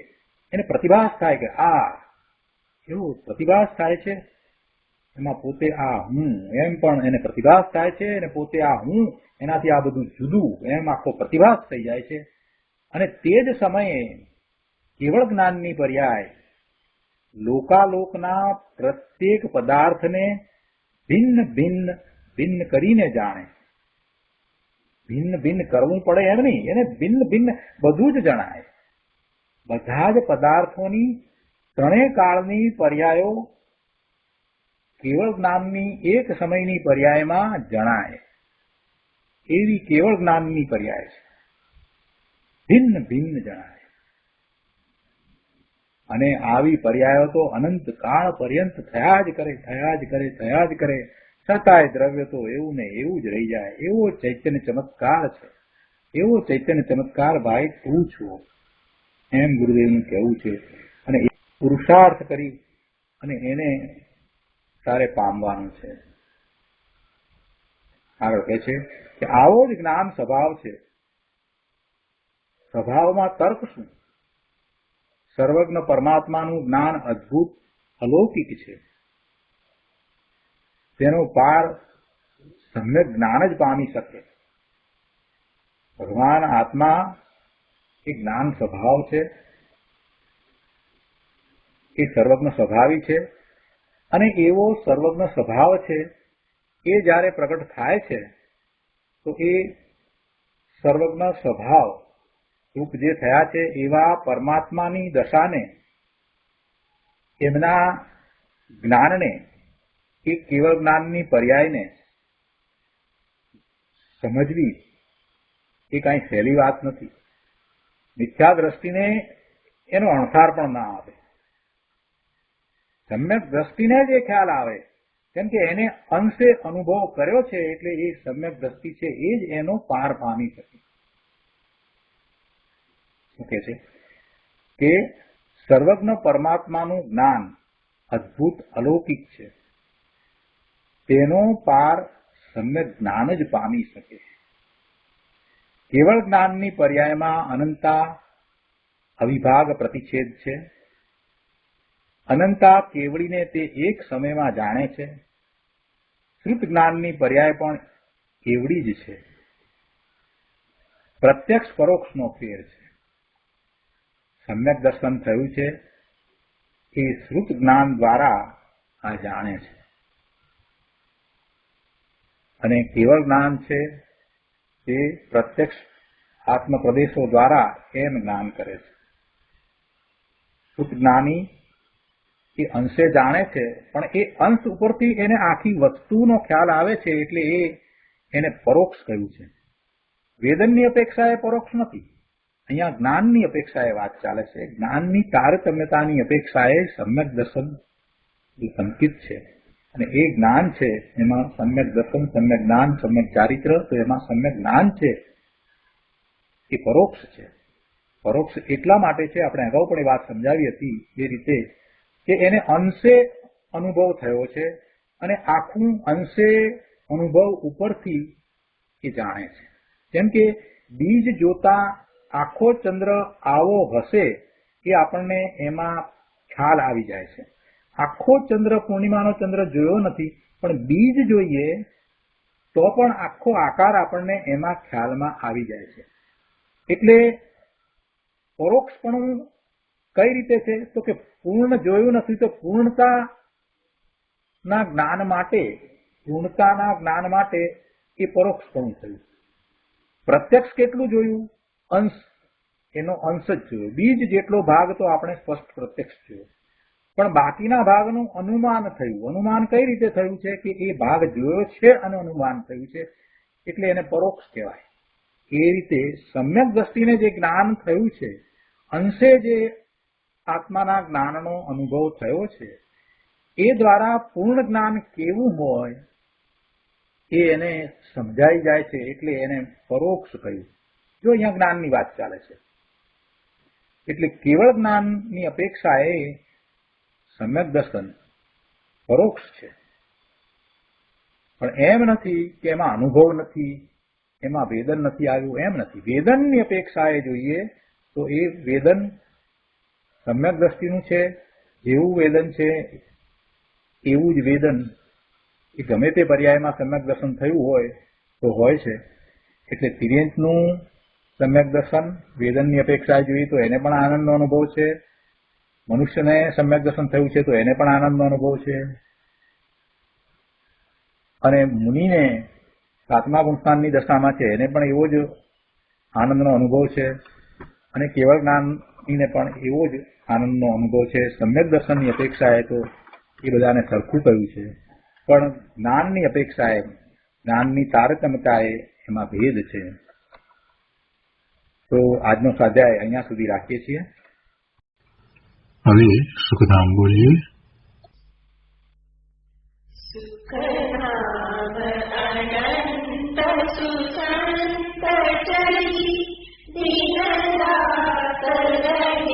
એને પ્રતિભાસ થાય કે આ એવો પ્રતિભાસ થાય છે. એમાં પોતે આ હું એમ પણ એને પ્રતિભાસ થાય છે, અને પોતે આ હું એનાથી આ બધું જુદું એમ આખો પ્રતિભાસ થઈ જાય છે. અને તે જ સમયે કેવળ જ્ઞાનની પર્યાય લોકાલોકના પ્રત્યેક પદાર્થને ભિન્ન ભિન્ન ભિન્ન કરીને જાણે. ભિન્ન ભિન્ન કરવું પડે એમ નહીં, એને ભિન્ન ભિન્ન બધું જ જણાય. બધા જ પદાર્થોની ત્રણેય કાળની પર્યાયો કેવળ જ્ઞાનની એક સમયની પર્યાયમાં જણાય. એવી કેવળ જ્ઞાનની પર્યાય છે. ભિન્ન ભિન્ન જણાય. અને આવી પર્યાયો તો અનંત કાળ પર્યંત થયા જ કરે, થયા જ કરે, થયા જ કરે. છતાંય દ્રવ્ય તો એવું ને એવું જ રહી જાય. એવો ચૈતન્ય ચમત્કાર છે. એવો ચૈતન્ય ચમત્કાર ભાઈ તું છો, એમ ગુરુદેવનું કહેવું છે. અને એ પુરુષાર્થ કરી અને એને તારે પામવાનું છે. આગળ કહે છે કે આવો જ જ્ઞાન સ્વભાવ છે. સ્વભાવમાં તર્ક શું? સર્વજ્ઞ પરમાત્માનું જ્ઞાન અદ્ભુત અલૌકિક છે. તેનો પાર સમ્યક જ્ઞાન જ પામી શકે. ભગવાન આત્મા એ જ્ઞાન સ્વભાવ છે, એ સર્વજ્ઞ સ્વભાવી છે. અને એવો સર્વજ્ઞ સ્વભાવ છે એ જ્યારે પ્રગટ થાય છે તો એ સર્વજ્ઞ સ્વભાવ રૂપ જે થયા છે એવા પરમાત્માની દશાને, એમના જ્ઞાનને, એ કેવળ જ્ઞાનની પર્યાયને સમજવી એ કાંઈ સહેલી વાત નથી. મિથ્યા દ્રષ્ટિને એનો અણસાર પણ ના આવે, સમ્યક દ્રષ્ટિને જ એ ખ્યાલ આવે, કેમ કે એને અંશે અનુભવ કર્યો છે એટલે એ સમ્યક દ્રષ્ટિ છે એ જ એનો પાર પામી શકે. શું કહે છે કે સર્વજ્ઞ પરમાત્માનું જ્ઞાન અદ્ભુત અલૌકિક છે, તેનો પાર સમ્યક જ્ઞાન જ પામી શકે. કેવળ જ્ઞાનની પર્યાયમાં અનંતા અવિભાગ પ્રતિછેદ છે. અનંતા કેવળીને તે એક સમયમાં જાણે છે. શ્રુત જ્ઞાનની પર્યાય પણ કેવળી જ છે. પ્રત્યક્ષ પરોક્ષનો ફેર છે. સમ્યક દર્શન થયું છે એ શ્રુત જ્ઞાન દ્વારા આ જાણે છે, અને કેવળ જ્ઞાન છે તે પ્રત્યક્ષ આત્મપ્રદેશો દ્વારા એમ જ્ઞાન કરે છે. શ્રુત જ્ઞાની એ અંશે જાણે છે, પણ એ અંશ ઉપરથી એને આખી વસ્તુનો ખ્યાલ આવે છે એટલે એને પરોક્ષ કહ્યું છે. વેદનની અપેક્ષા એ પરોક્ષ નથી, અહીંયા જ્ઞાનની અપેક્ષાએ વાત ચાલે છે. જ્ઞાનની તારતમ્યતાની અપેક્ષાએ સમ્યક દર્શન સંકિત છે, અને એ જ્ઞાન છે એમાં સમ્યક દર્શન, સમ્યક જ્ઞાન, સમ્યક ચારિત્ર, તો એમાં સમ્યક જ્ઞાન છે એ પરોક્ષ છે. પરોક્ષ એટલા માટે છે, આપણે અગાઉ પણ એ વાત સમજાવી હતી એ રીતે, કે એને અંશે અનુભવ થયો છે અને આખું અંશે અનુભવ ઉપરથી એ જાણે છે. જેમ કે બીજ જોતા આખો ચંદ્ર આવો હશે એ આપણને એમાં ખ્યાલ આવી જાય છે. આખો ચંદ્ર, પૂર્ણિમાનો ચંદ્ર જોયો નથી, પણ બીજ જોઈએ તો પણ આખો આકાર આપણને એમાં ખ્યાલમાં આવી જાય છે. એટલે પરોક્ષપણું કઈ રીતે છે તો કે પૂર્ણ જોયું નથી તો પૂર્ણતાના જ્ઞાન માટે એ પરોક્ષપણું થયું. પ્રત્યક્ષ કેટલું જોયું? અંશ, એનો અંશ જ જોયો. બીજ જેટલો ભાગ તો આપણે સ્પષ્ટ પ્રત્યક્ષ જોયો, પણ બાકીના ભાગનું અનુમાન થયું. અનુમાન કઈ રીતે થયું છે કે એ ભાગ જોયો છે અને અનુમાન થયું છે, એટલે એને પરોક્ષ કહેવાય. એ રીતે સમ્યક દ્રષ્ટિને જે જ્ઞાન થયું છે, અંશે જે આત્માના જ્ઞાનનો અનુભવ થયો છે, એ દ્વારા પૂર્ણ જ્ઞાન કેવું હોય એ એને સમજાઈ જાય છે, એટલે એને પરોક્ષ કહ્યું. જો અહીંયા જ્ઞાનની વાત ચાલે છે, એટલે કેવળ જ્ઞાનની અપેક્ષા એ સમ્યક દર્શન પરોક્ષ છે. પણ એમ નથી કે એમાં અનુભવ નથી, એમાં વેદન નથી આવ્યું, એમ નથી. વેદનની અપેક્ષા એ જોઈએ તો એ વેદન સમ્યક દ્રષ્ટિનું છે. જેવું વેદન છે એવું જ વેદન એ ગમે તે પર્યાયમાં સમ્યક દર્શન થયું હોય તો હોય છે. એટલે તિર્યંતનું સમ્યક દર્શન વેદનની અપેક્ષા જોઈએ તો એને પણ આનંદનો અનુભવ છે. મનુષ્યને સમ્યક દર્શન થયું છે તો એને પણ આનંદનો અનુભવ છે. અને મુનિને સાતમા ગુણસ્થાનની દશામાં છે એને પણ એવો જ આનંદનો અનુભવ છે, અને કેવળ જ્ઞાનીને પણ એવો જ આનંદનો અનુભવ છે. સમ્યક દર્શનની અપેક્ષાએ તો એ બધાને સરખું કહ્યું છે, પણ જ્ઞાનની અપેક્ષાએ, જ્ઞાનની તારતમ્યતાએ એમાં ભેદ છે. તો આજનો સ્વાધ્યાય અહીંયા સુધી રાખીએ છીએ. હવે સુખધામ બોલીએ. સુખધામ અનંત સુસંત ચરી દિન રાત રહે